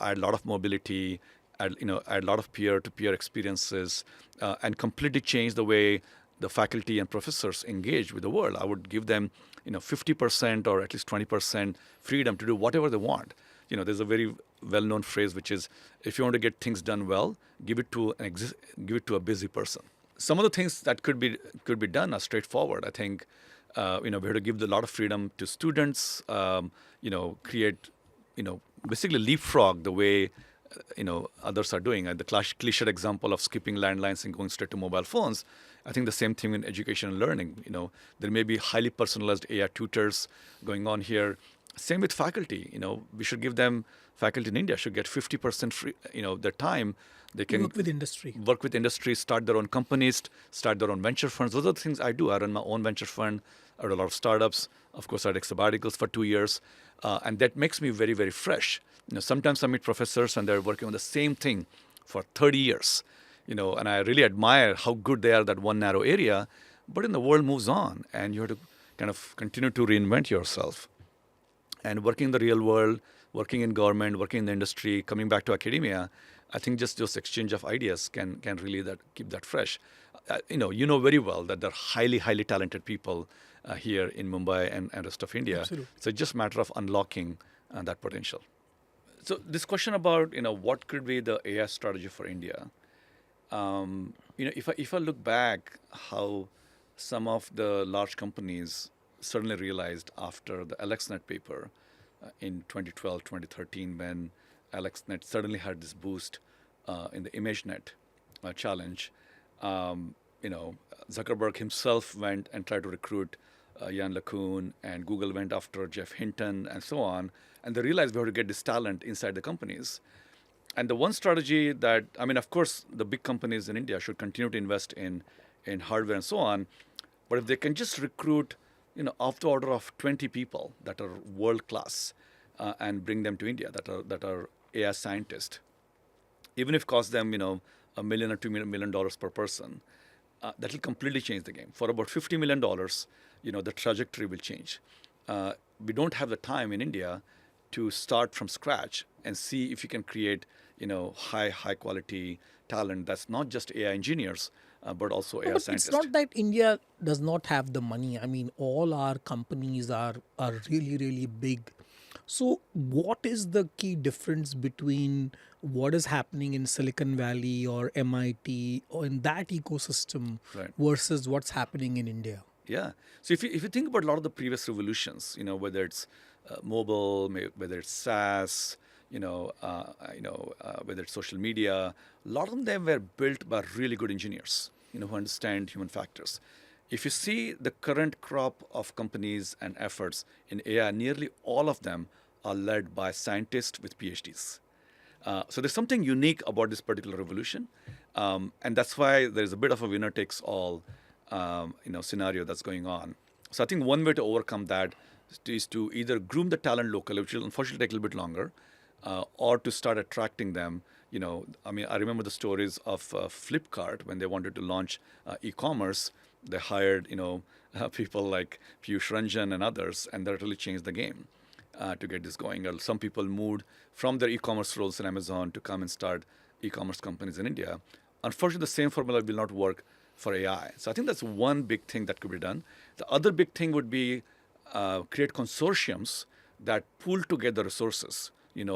Speaker 1: add a lot of mobility, add a lot of peer-to-peer experiences, and completely change the way the faculty and professors engage with the world. I would give them 50% or at least 20% freedom to do whatever they want. There's a very well-known phrase which is, if you want to get things done well, give it to a busy person. Some of the things that could be done are straightforward. I think we have to give a lot of freedom to students. Create basically leapfrog the way others are doing. And the cliched example of skipping landlines and going straight to mobile phones. I think the same thing in education and learning. There may be highly personalized AI tutors going on here. Same with faculty. We should give them, faculty in India should get 50% free. Their time. They can
Speaker 2: work with industry,
Speaker 1: start their own companies, start their own venture funds. Those are the things I do. I run my own venture fund. I do a lot of startups. Of course, I take sabbaticals for 2 years. And that makes me very, very fresh. Sometimes I meet professors and they're working on the same thing for 30 years. And I really admire how good they are at that one narrow area. But then the world moves on and you have to kind of continue to reinvent yourself. And working in the real world, working in government, working in the industry, coming back to academia, I think just those exchange of ideas can really keep that fresh. You know very well that there are highly, highly talented people here in Mumbai and rest of India.
Speaker 2: Absolutely.
Speaker 1: So it's just a matter of unlocking that potential. So this question about what could be the AI strategy for India, if I look back how some of the large companies suddenly realized after the AlexNet paper in 2012, 2013, when AlexNet suddenly had this boost in the ImageNet challenge. Zuckerberg himself went and tried to recruit Jan LeCun, and Google went after Jeff Hinton, and so on. And they realized we have to get this talent inside the companies. And the one strategy that, of course, the big companies in India should continue to invest in hardware and so on. But if they can just recruit, of the order of 20 people that are world class and bring them to India that are AI scientists, even if it costs them, $1 million or $2 million per person, that will completely change the game. For about $50 million, the trajectory will change. We don't have the time in India to start from scratch and see if you can create, high quality talent that's not just AI engineers, but also AI
Speaker 2: But
Speaker 1: scientists.
Speaker 2: it's not that India does not have the money. All our companies are really, really big. So what is the key difference between what is happening in Silicon Valley or MIT or in that ecosystem
Speaker 1: Right.
Speaker 2: versus what's happening in India?
Speaker 1: Yeah. So if you think about a lot of the previous revolutions, whether it's mobile, whether it's SaaS, whether it's social media, a lot of them were built by really good engineers, who understand human factors. If you see the current crop of companies and efforts in AI, nearly all of them are led by scientists with PhDs. So there's something unique about this particular revolution, and that's why there's a bit of a winner takes all, scenario that's going on. So I think one way to overcome that is to either groom the talent locally, which will unfortunately take a little bit longer, or to start attracting them. I remember the stories of Flipkart when they wanted to launch e-commerce. They hired, people like Piyush Ranjan and others, and that really changed the game to get this going. Some people moved from their e-commerce roles in Amazon to come and start e-commerce companies in India. Unfortunately, the same formula will not work for AI. So I think that's one big thing that could be done. The other big thing would be create consortiums that pool together resources,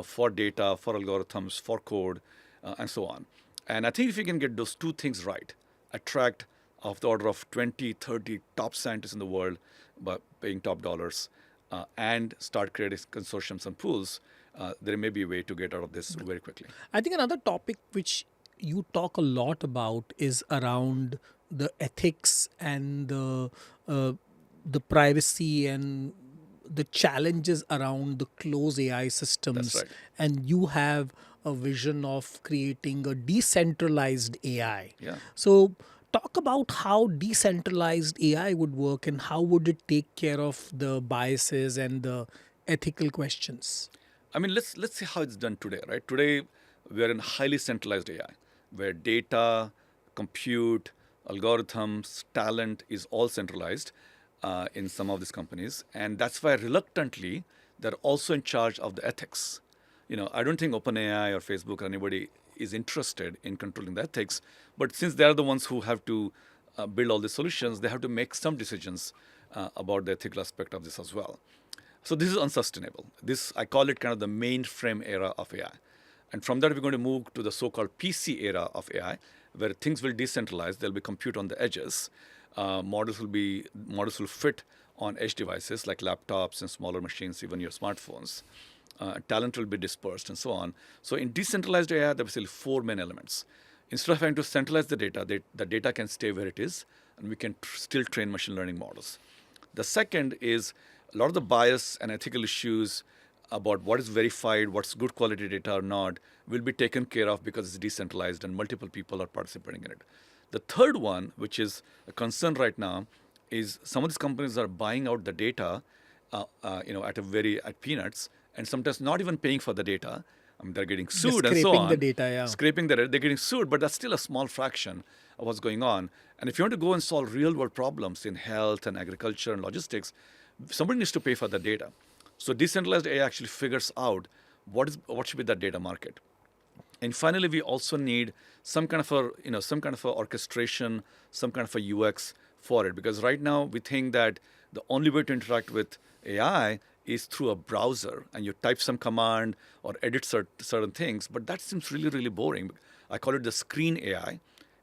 Speaker 1: for data, for algorithms, for code, and so on. And I think if you can get those two things right, attract of the order of 20, 30 top scientists in the world by paying top dollars, and start creating consortiums and pools, there may be a way to get out of this very quickly.
Speaker 2: I think another topic which you talk a lot about is around the ethics and the privacy and the challenges around the closed AI systems.
Speaker 1: That's right.
Speaker 2: And you have a vision of creating a decentralized AI.
Speaker 1: Yeah.
Speaker 2: So talk about how decentralized AI would work and how would it take care of the biases and the ethical questions.
Speaker 1: Let's see how it's done today, right? Today, we are in highly centralized AI, where data, compute, algorithms, talent is all centralized in some of these companies. And that's why reluctantly, they're also in charge of the ethics. I don't think OpenAI or Facebook or anybody is interested in controlling the ethics, but since they are the ones who have to build all the solutions, they have to make some decisions about the ethical aspect of this as well. So this is unsustainable. This, I call it kind of the mainframe era of AI. And from that, we're going to move to the so-called PC era of AI, where things will decentralize. There'll be compute on the edges. Models will fit on edge devices like laptops and smaller machines, even your smartphones. Talent will be dispersed and so on. So in decentralized AI, there are basically four main elements. Instead of having to centralize the data, the data can stay where it is, and we can still train machine learning models. The second is a lot of the bias and ethical issues about what is verified, what's good quality data or not, will be taken care of because it's decentralized and multiple people are participating in it. The third one, which is a concern right now, is some of these companies are buying out the data, at peanuts, and sometimes not even paying for the data. I mean, they're getting sued and so on.
Speaker 2: Scraping the data, yeah.
Speaker 1: Scraping the data, they're getting sued, but that's still a small fraction of what's going on. And if you want to go and solve real-world problems in health and agriculture and logistics, somebody needs to pay for the data. So decentralized AI actually figures out what should be that data market. And finally, we also need some kind of a orchestration, some kind of a UX for it. Because right now we think that the only way to interact with AI is through a browser, and you type some command or edit certain things. But that seems really, really boring. I call it the screen AI.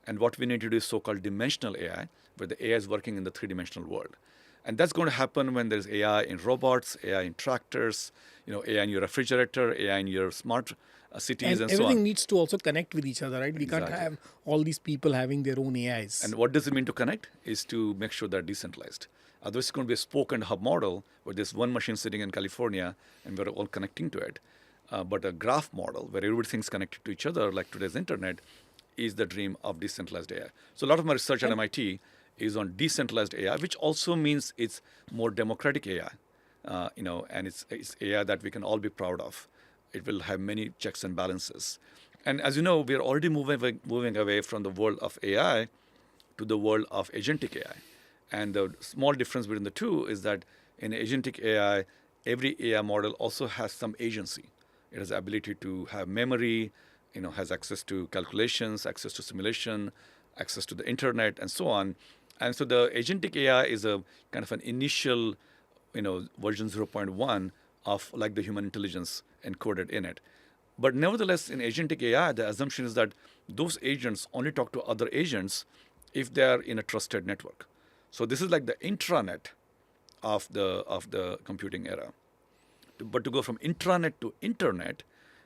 Speaker 1: And what we need to do is so-called dimensional AI, where the AI is working in the three-dimensional world. And that's going to happen when there's AI in robots, AI in tractors, AI in your refrigerator, AI in your smart cities, and so on.
Speaker 2: Everything needs to also connect with each other, right? We can't have all these people having their own AIs.
Speaker 1: And what does it mean to connect? Is to make sure they're decentralized. Otherwise, it's going to be a spoke and hub model where there's one machine sitting in California and we're all connecting to it. But a graph model where everything's connected to each other, like today's internet, is the dream of decentralized AI. So a lot of my research at MIT is on decentralized AI, which also means it's more democratic AI, and it's AI that we can all be proud of. It will have many checks and balances. And as you know, we are already moving away from the world of AI to the world of agentic AI. And the small difference between the two is that in agentic AI, every AI model also has some agency. It has the ability to have memory, has access to calculations, access to simulation, access to the internet, and so on. And so the agentic AI is a kind of an initial, version 0.1 of like the human intelligence encoded in it. But nevertheless, in agentic AI, the assumption is that those agents only talk to other agents if they are in a trusted network. So this is like the intranet of the computing era. But to go from intranet to internet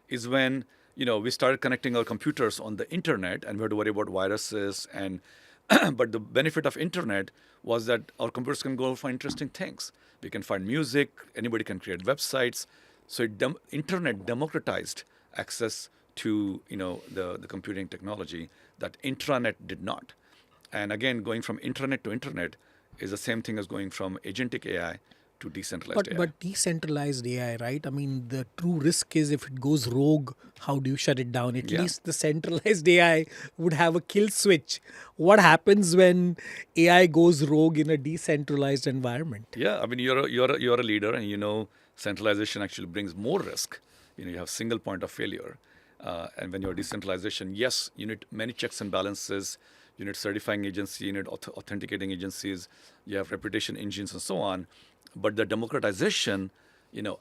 Speaker 1: is when we started connecting our computers on the internet, and we had to worry about viruses. And but the benefit of internet was that our computers can go find interesting things. We can find music. Anybody can create websites. So internet democratized access to the computing technology that intranet did not. And again, going from intranet to internet is the same thing as going from agentic AI to decentralized AI.
Speaker 2: But decentralized AI, right? I mean, the true risk is if it goes rogue, how do you shut it down? At least the centralized AI would have a kill switch. What happens when AI goes rogue in a decentralized environment?
Speaker 1: Yeah, I mean, you're a leader, and centralization actually brings more risk. You have single point of failure. And when you're decentralization, yes, you need many checks and balances. You need certifying agency, you need authenticating agencies, you have reputation engines and so on. But the democratization,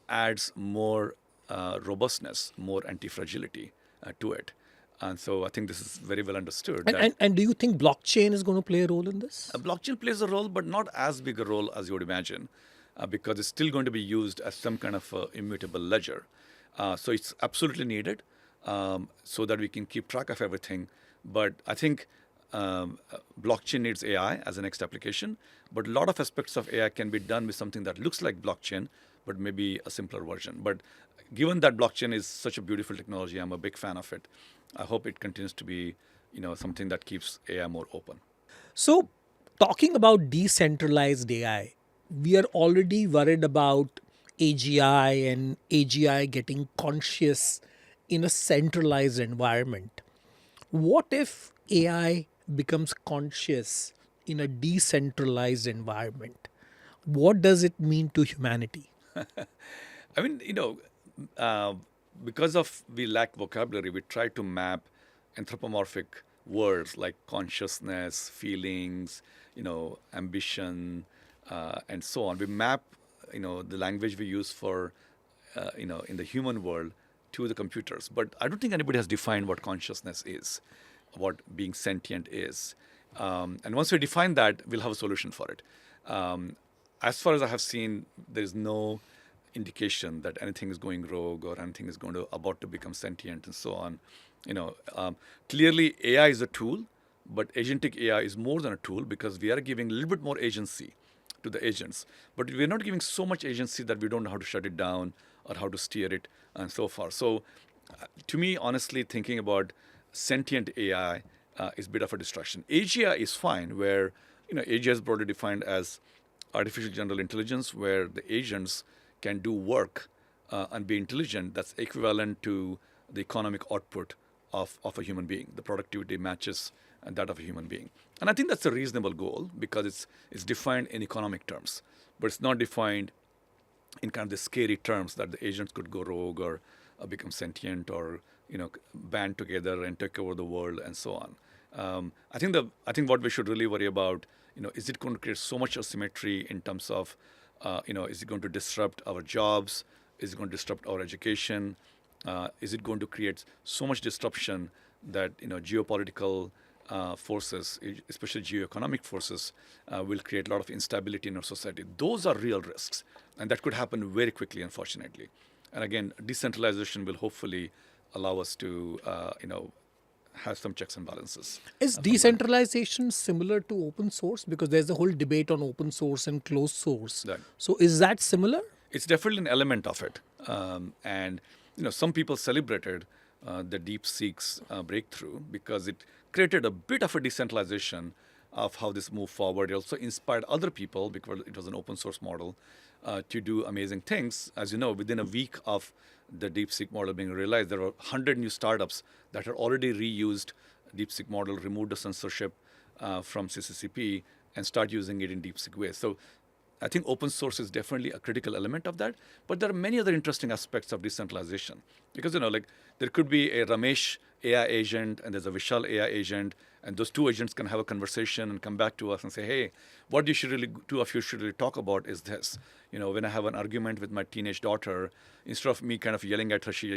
Speaker 1: adds more robustness, more anti-fragility to it. And so I think this is very well understood.
Speaker 2: And do you think blockchain is going to play a role in this?
Speaker 1: Blockchain plays a role, but not as big a role as you would imagine, because it's still going to be used as some kind of immutable ledger. So it's absolutely needed so that we can keep track of everything. But I think blockchain needs AI as a next application, but a lot of aspects of AI can be done with something that looks like blockchain, but maybe a simpler version. But given that blockchain is such a beautiful technology, I'm a big fan of it. I hope it continues to be, something that keeps AI more open.
Speaker 2: So, talking about decentralized AI, we are already worried about AGI and AGI getting conscious in a centralized environment. What if AI becomes conscious in a decentralized environment? What does it mean to humanity?
Speaker 1: I mean, uh, because of we lack vocabulary, we try to map anthropomorphic words like consciousness, feelings, ambition, and so on. We map, the language we use for, in the human world to the computers. But I don't think anybody has defined what consciousness is, what being sentient is. And once we define that, we'll have a solution for it. As far as I have seen, there is no indication that anything is going rogue or anything is about to become sentient and so on. Clearly AI is a tool, but agentic AI is more than a tool because we are giving a little bit more agency to the agents. But we're not giving so much agency that we don't know how to shut it down or how to steer it and so far. So to me, honestly, thinking about sentient AI is a bit of a distraction. AGI is fine, where AGI is broadly defined as artificial general intelligence, where the agents can do work and be intelligent that's equivalent to the economic output of a human being. The productivity matches that of a human being. And I think that's a reasonable goal because it's defined in economic terms, but it's not defined in kind of the scary terms that the agents could go rogue or become sentient or band together and take over the world and so on. I think what we should really worry about, is it going to create so much asymmetry in terms of, is it going to disrupt our jobs? Is it going to disrupt our education? Is it going to create so much disruption that geopolitical forces, especially geoeconomic forces, will create a lot of instability in our society? Those are real risks, and that could happen very quickly, unfortunately. And again, decentralization will hopefully allow us to, have some checks and balances.
Speaker 2: Is decentralization similar to open source? Because there's a whole debate on open source and closed source.
Speaker 1: Right.
Speaker 2: So is that similar?
Speaker 1: It's definitely an element of it. And some people celebrated the DeepSeek's breakthrough because it created a bit of a decentralization of how this moved forward. It also inspired other people because it was an open source model to do amazing things. As you know, within a week of the DeepSeek model being realized, there were 100 new startups that had already reused DeepSeek model, removed the censorship from CCCP, and start using it in DeepSeek ways. So I think open source is definitely a critical element of that. But there are many other interesting aspects of decentralization. Because, there could be a Ramesh AI agent and there's a Vishal AI agent, and those two agents can have a conversation and come back to us and say, hey, what you should really, two of you should really talk about is this. When I have an argument with my teenage daughter, instead of me kind of yelling at her, she's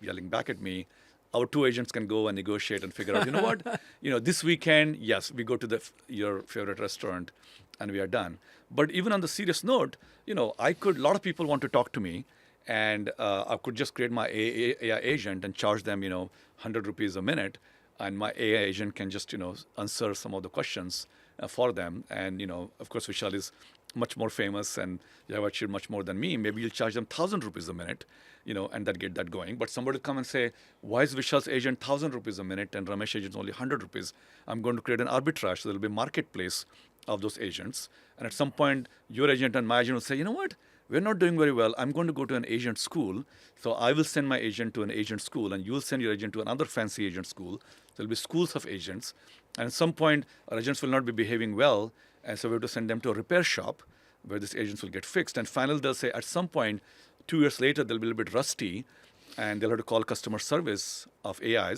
Speaker 1: yelling back at me. Our two agents can go and negotiate and figure out, what, this weekend, yes, we go to your favorite restaurant and we are done. But even on the serious note, a lot of people want to talk to me, and I could just create my AI agent and charge them, 100 rupees a minute, and my AI agent can just, answer some of the questions for them. And, of course, Vishal is much more famous and you have achieved much more than me. Maybe you'll charge them 1,000 rupees a minute, and that get that going. But somebody will come and say, why is Vishal's agent 1,000 rupees a minute and Ramesh agent only 100 rupees? I'm going to create an arbitrage. So there'll be a marketplace of those agents. And at some point, your agent and my agent will say, you know what? We're not doing very well. I'm going to go to an agent school. So I will send my agent to an agent school, and you'll send your agent to another fancy agent school. There'll be schools of agents. And at some point, our agents will not be behaving well. And so we have to send them to a repair shop where these agents will get fixed. And finally, they'll say at some point, 2 years later, they'll be a little bit rusty, and they'll have to call customer service of AI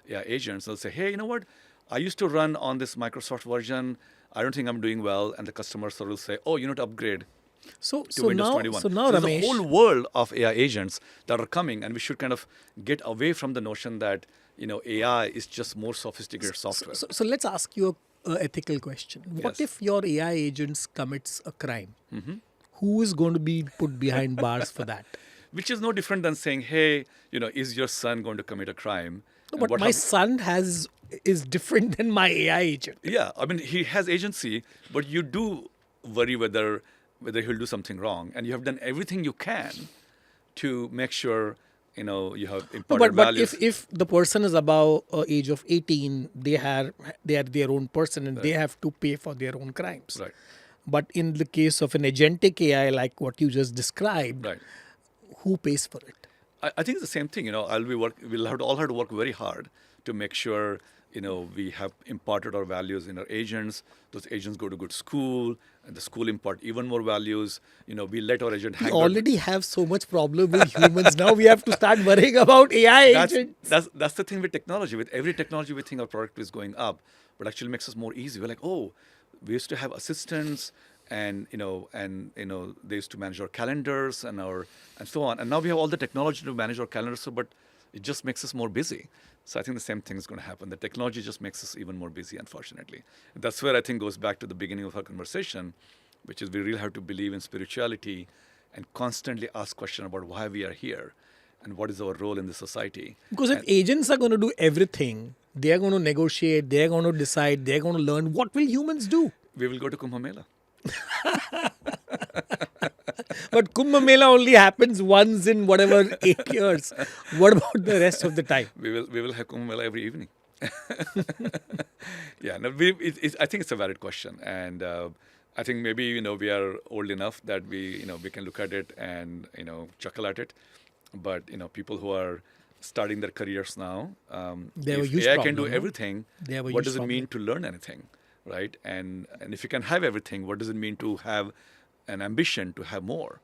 Speaker 1: agents. They'll say, hey, you know what? I used to run on this Microsoft version. I don't think I'm doing well. And the customer service will say, oh, you need to upgrade to Windows 21.
Speaker 2: So now,
Speaker 1: there's
Speaker 2: Ramesh,
Speaker 1: a whole world of AI agents that are coming, and we should kind of get away from the notion that AI is just more sophisticated software.
Speaker 2: So let's ask you an ethical question. What
Speaker 1: Yes.
Speaker 2: if your AI agents commits a crime? Who is going to be put behind bars for that?
Speaker 1: Which is no different than saying, hey, is your son going to commit a crime?
Speaker 2: No,
Speaker 1: And
Speaker 2: but
Speaker 1: what
Speaker 2: my
Speaker 1: hap-
Speaker 2: son is different than my AI agent.
Speaker 1: Yeah, I mean, he has agency, but you do worry whether he'll do something wrong, and you have done everything you can to make sure you have
Speaker 2: No,
Speaker 1: imparted
Speaker 2: but
Speaker 1: values.
Speaker 2: if the person is above age of 18, they are their own person and they have to pay for their own crimes.
Speaker 1: Right.
Speaker 2: But in the case of an agentic AI, like what you just described,
Speaker 1: Right.
Speaker 2: who pays for it?
Speaker 1: I think it's the same thing. We'll all have to work very hard to make sure We have imparted our values in our agents. Those agents go to good school, and the school impart even more values. We let our agent
Speaker 2: We
Speaker 1: hang out.
Speaker 2: already have so much problem with humans. Now we have to start worrying about AI
Speaker 1: That's,
Speaker 2: agents.
Speaker 1: that's the thing with technology. With every technology, we think our product is going up, but actually makes us more easy. We're like, oh, we used to have assistants, and they used to manage our calendars and so on. And now we have all the technology to manage our calendars. But it just makes us more busy. So I think the same thing is going to happen. The technology just makes us even more busy, unfortunately. And that's where I think goes back to the beginning of our conversation, which is we really have to believe in spirituality and constantly ask questions about why we are here and what is our role in the society.
Speaker 2: Because if agents are going to do everything, they are going to negotiate, they are going to decide, they are going to learn, what will humans do?
Speaker 1: We will go to Kumbh Mela.
Speaker 2: But Kumbh Mela only happens once in whatever 8 years. What about the rest of the time?
Speaker 1: We will have Kumbh Mela every evening. Yeah, no, I think it's a valid question, and I think maybe we are old enough that we can look at it and chuckle at it, but people who are starting their careers now,
Speaker 2: They have a
Speaker 1: if
Speaker 2: huge
Speaker 1: AI
Speaker 2: problem,
Speaker 1: can do
Speaker 2: no?
Speaker 1: everything,
Speaker 2: They have a
Speaker 1: what
Speaker 2: huge
Speaker 1: does it mean to learn anything, right? And if you can have everything, what does it mean to have an ambition to have more,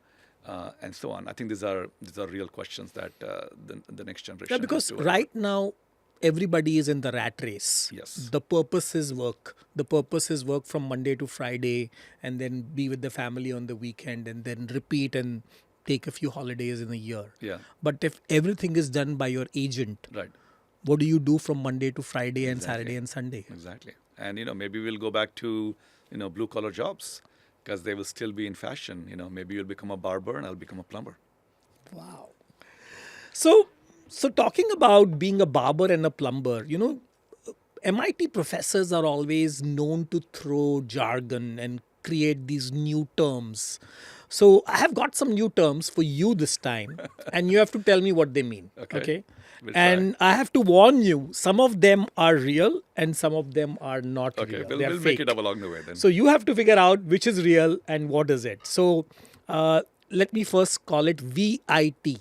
Speaker 1: and so on? I think these are real questions that the next generation.
Speaker 2: Yeah,
Speaker 1: has
Speaker 2: because
Speaker 1: to
Speaker 2: right now, everybody is in the rat race.
Speaker 1: Yes.
Speaker 2: The purpose is work. The purpose is work from Monday to Friday and then be with the family on the weekend and then repeat and take a few holidays in a year.
Speaker 1: Yeah.
Speaker 2: But if everything is done by your agent,
Speaker 1: Right.
Speaker 2: what do you do from Monday to Friday and
Speaker 1: Exactly.
Speaker 2: Saturday and Sunday?
Speaker 1: Exactly. And maybe we'll go back to blue collar jobs because they will still be in fashion. Maybe you'll become a barber and I'll become a plumber.
Speaker 2: Wow. So talking about being a barber and a plumber, MIT professors are always known to throw jargon and create these new terms. So I have got some new terms for you this time, and you have to tell me what they mean.
Speaker 1: Okay. We'll
Speaker 2: And I have to warn you, some of them are real and some of them are not
Speaker 1: Okay,
Speaker 2: real.
Speaker 1: we'll,
Speaker 2: They are
Speaker 1: we'll
Speaker 2: fake.
Speaker 1: make it up along the way then.
Speaker 2: So you have to figure out which is real and what is it. So let me first call it VIT,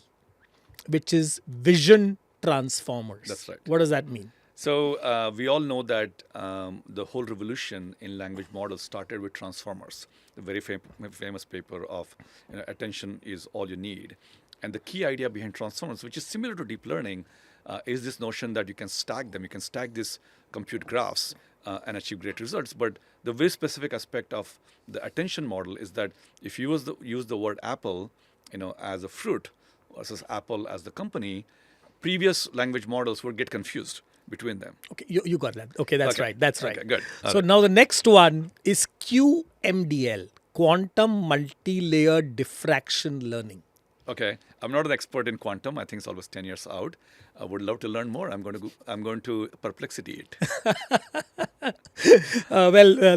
Speaker 2: which is Vision Transformers.
Speaker 1: That's right.
Speaker 2: What does that mean?
Speaker 1: So we all know that the whole revolution in language models started with transformers, the very famous paper of attention is all you need. And the key idea behind transformers, which is similar to deep learning, is this notion that you can stack them. You can stack these compute graphs and achieve great results. But the very specific aspect of the attention model is that if you use the word apple, as a fruit versus Apple as the company, previous language models would get confused between them.
Speaker 2: Okay, you got that. Okay, that's
Speaker 1: Okay.
Speaker 2: right. That's right.
Speaker 1: Okay, good.
Speaker 2: So now the next one is QMDL, Quantum Multi-Layer Diffraction Learning.
Speaker 1: Okay, I'm not an expert in quantum. I think it's always 10 years out. I would love to learn more. I'm going to perplexity it.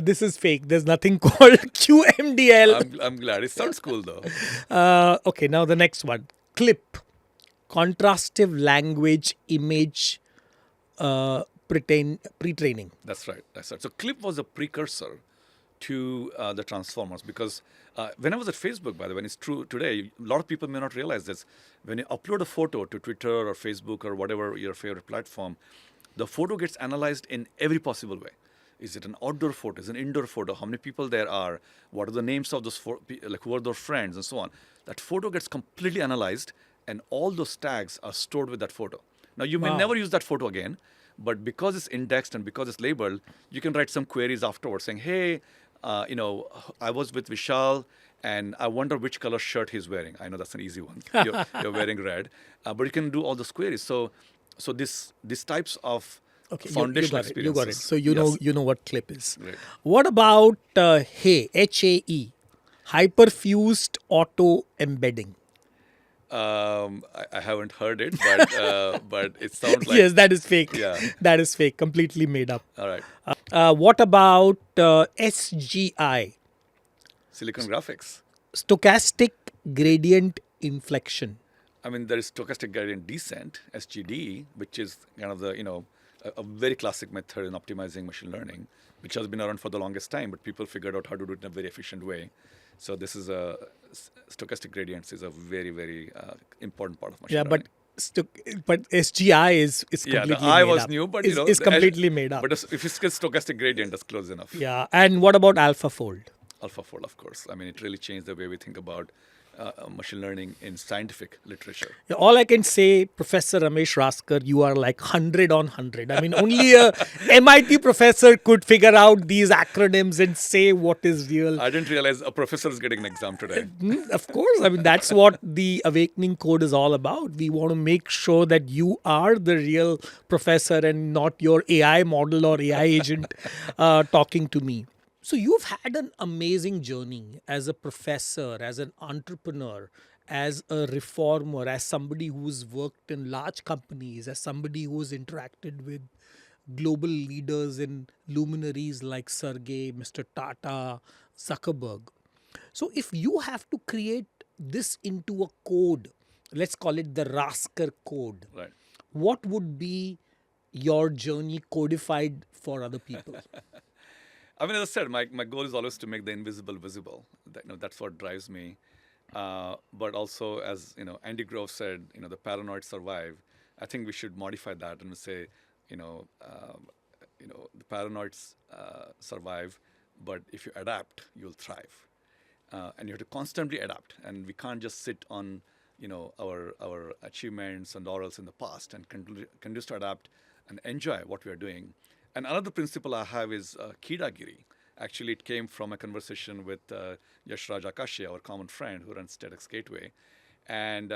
Speaker 2: This is fake. There's nothing called QMDL.
Speaker 1: I'm glad. It sounds cool though.
Speaker 2: Okay, now the next one, CLIP, Contrastive Language Image Pre-training.
Speaker 1: That's right. That's right. So CLIP was a precursor to the transformers because when I was at Facebook, by the way, and it's true today, a lot of people may not realize this. When you upload a photo to Twitter or Facebook or whatever your favorite platform, the photo gets analyzed in every possible way. Is it an outdoor photo? Is it an indoor photo? How many people there are? What are the names of those like who are their friends and so on? That photo gets completely analyzed, and all those tags are stored with that photo. Now you may
Speaker 2: Wow.
Speaker 1: never use that photo again, but because it's indexed and because it's labeled, you can write some queries afterwards saying, "Hey, I was with Vishal, and I wonder which color shirt he's wearing." I know that's an easy one. You're wearing red, but you can do all those queries. So these types of
Speaker 2: Okay,
Speaker 1: foundational
Speaker 2: you got it.
Speaker 1: experiences.
Speaker 2: So you know what CLIP is.
Speaker 1: Right.
Speaker 2: What about HAE, Hyperfused Auto Embedding?
Speaker 1: I haven't heard it, but it sounds like
Speaker 2: Yes, that is fake.
Speaker 1: Yeah.
Speaker 2: That is fake. Completely made up.
Speaker 1: all right.
Speaker 2: What about SGI,
Speaker 1: Silicon graphics.
Speaker 2: Stochastic Gradient Inflection?
Speaker 1: I mean, there is stochastic gradient descent, SGD, which is kind of the a very classic method in optimizing machine learning, which has been around for the longest time, but people figured out how to do it in a very efficient way. So this is stochastic gradients is a very, very important part of machine
Speaker 2: Yeah,
Speaker 1: learning.
Speaker 2: but but SGI is
Speaker 1: Yeah, the
Speaker 2: completely
Speaker 1: I
Speaker 2: made
Speaker 1: was
Speaker 2: up.
Speaker 1: new, but
Speaker 2: Is completely made up.
Speaker 1: But if it's stochastic gradient, that's close enough.
Speaker 2: Yeah. And what about AlphaFold?
Speaker 1: AlphaFold, of course. I mean, it really changed the way we think about machine learning in scientific literature.
Speaker 2: Yeah, all I can say, Professor Ramesh Raskar, you are like 100 on 100. I mean, only a MIT professor could figure out these acronyms and say what is real.
Speaker 1: I didn't realize a professor is getting an exam today.
Speaker 2: Of course. I mean, that's what the Awakening Code is all about. We want to make sure that you are the real professor and not your AI model or AI agent talking to me. So, you've had an amazing journey as a professor, as an entrepreneur, as a reformer, as somebody who's worked in large companies, as somebody who's interacted with global leaders and luminaries like Sergey, Mr. Tata, Zuckerberg. So, if you have to create this into a code, let's call it the Raskar code,
Speaker 1: Right.
Speaker 2: what would be your journey codified for other people?
Speaker 1: I mean, as I said, my goal is always to make the invisible visible. That's what drives me. But also, as Andy Grove said, the paranoid survive. I think we should modify that and say, you know, the paranoids survive, but if you adapt, you'll thrive. And you have to constantly adapt. And we can't just sit on, our achievements and laurels in the past, and continue to adapt and enjoy what we are doing. And another principle I have is Kidagiri. Actually, it came from a conversation with Yashraj Akashi, our common friend who runs TEDx Gateway. And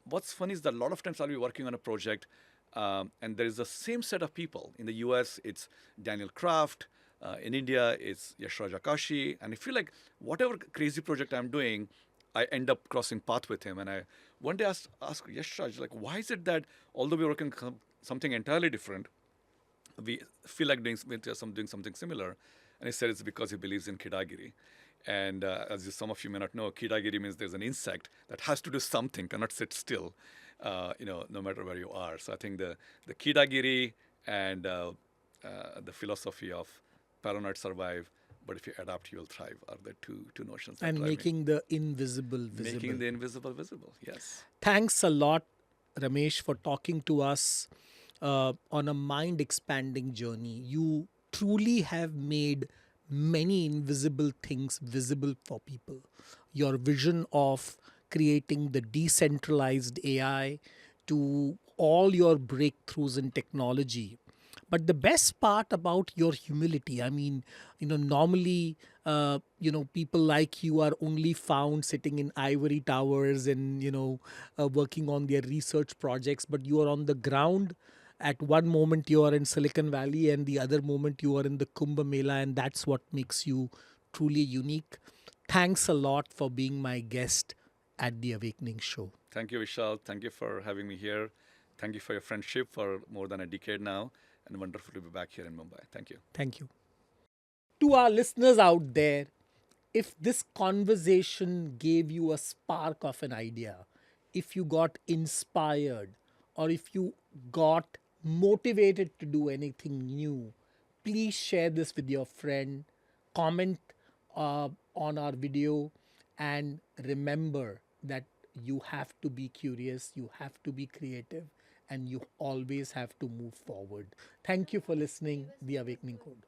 Speaker 1: what's funny is that a lot of times I'll be working on a project, and there is the same set of people. In the US, it's Daniel Kraft. In India, it's Yashraj Akashi. And I feel like whatever crazy project I'm doing, I end up crossing path with him. And I one day asked Yashraj, like, why is it that although we're working on something entirely different, we feel like doing something similar? And he said it's because he believes in Kidagiri. And some of you may not know, Kidagiri means there's an insect that has to do something, cannot sit still, no matter where you are. So I think the Kidagiri and the philosophy of paranoid survive, but if you adapt, you will thrive are the two notions that
Speaker 2: And
Speaker 1: drive
Speaker 2: making the invisible
Speaker 1: me.
Speaker 2: visible.
Speaker 1: Making the invisible visible, yes.
Speaker 2: Thanks a lot, Ramesh, for talking to us on a mind expanding journey. You truly have made many invisible things visible for people. Your vision of creating the decentralized AI to all your breakthroughs in technology. But the best part about your humility, I mean, normally, people like you are only found sitting in ivory towers and, working on their research projects, but you are on the ground. At one moment you are in Silicon Valley and the other moment you are in the Kumbh Mela, and that's what makes you truly unique. Thanks a lot for being my guest at the Awakening Show.
Speaker 1: Thank you, Vishal. Thank you for having me here. Thank you for your friendship for more than a decade now, and wonderful to be back here in Mumbai. Thank you.
Speaker 2: Thank you. To our listeners out there, if this conversation gave you a spark of an idea, if you got inspired, or if you got motivated to do anything new, please share this with your friend, comment on our video, and remember that you have to be curious, you have to be creative, and you always have to move forward. Thank you for listening, The Awakening Code.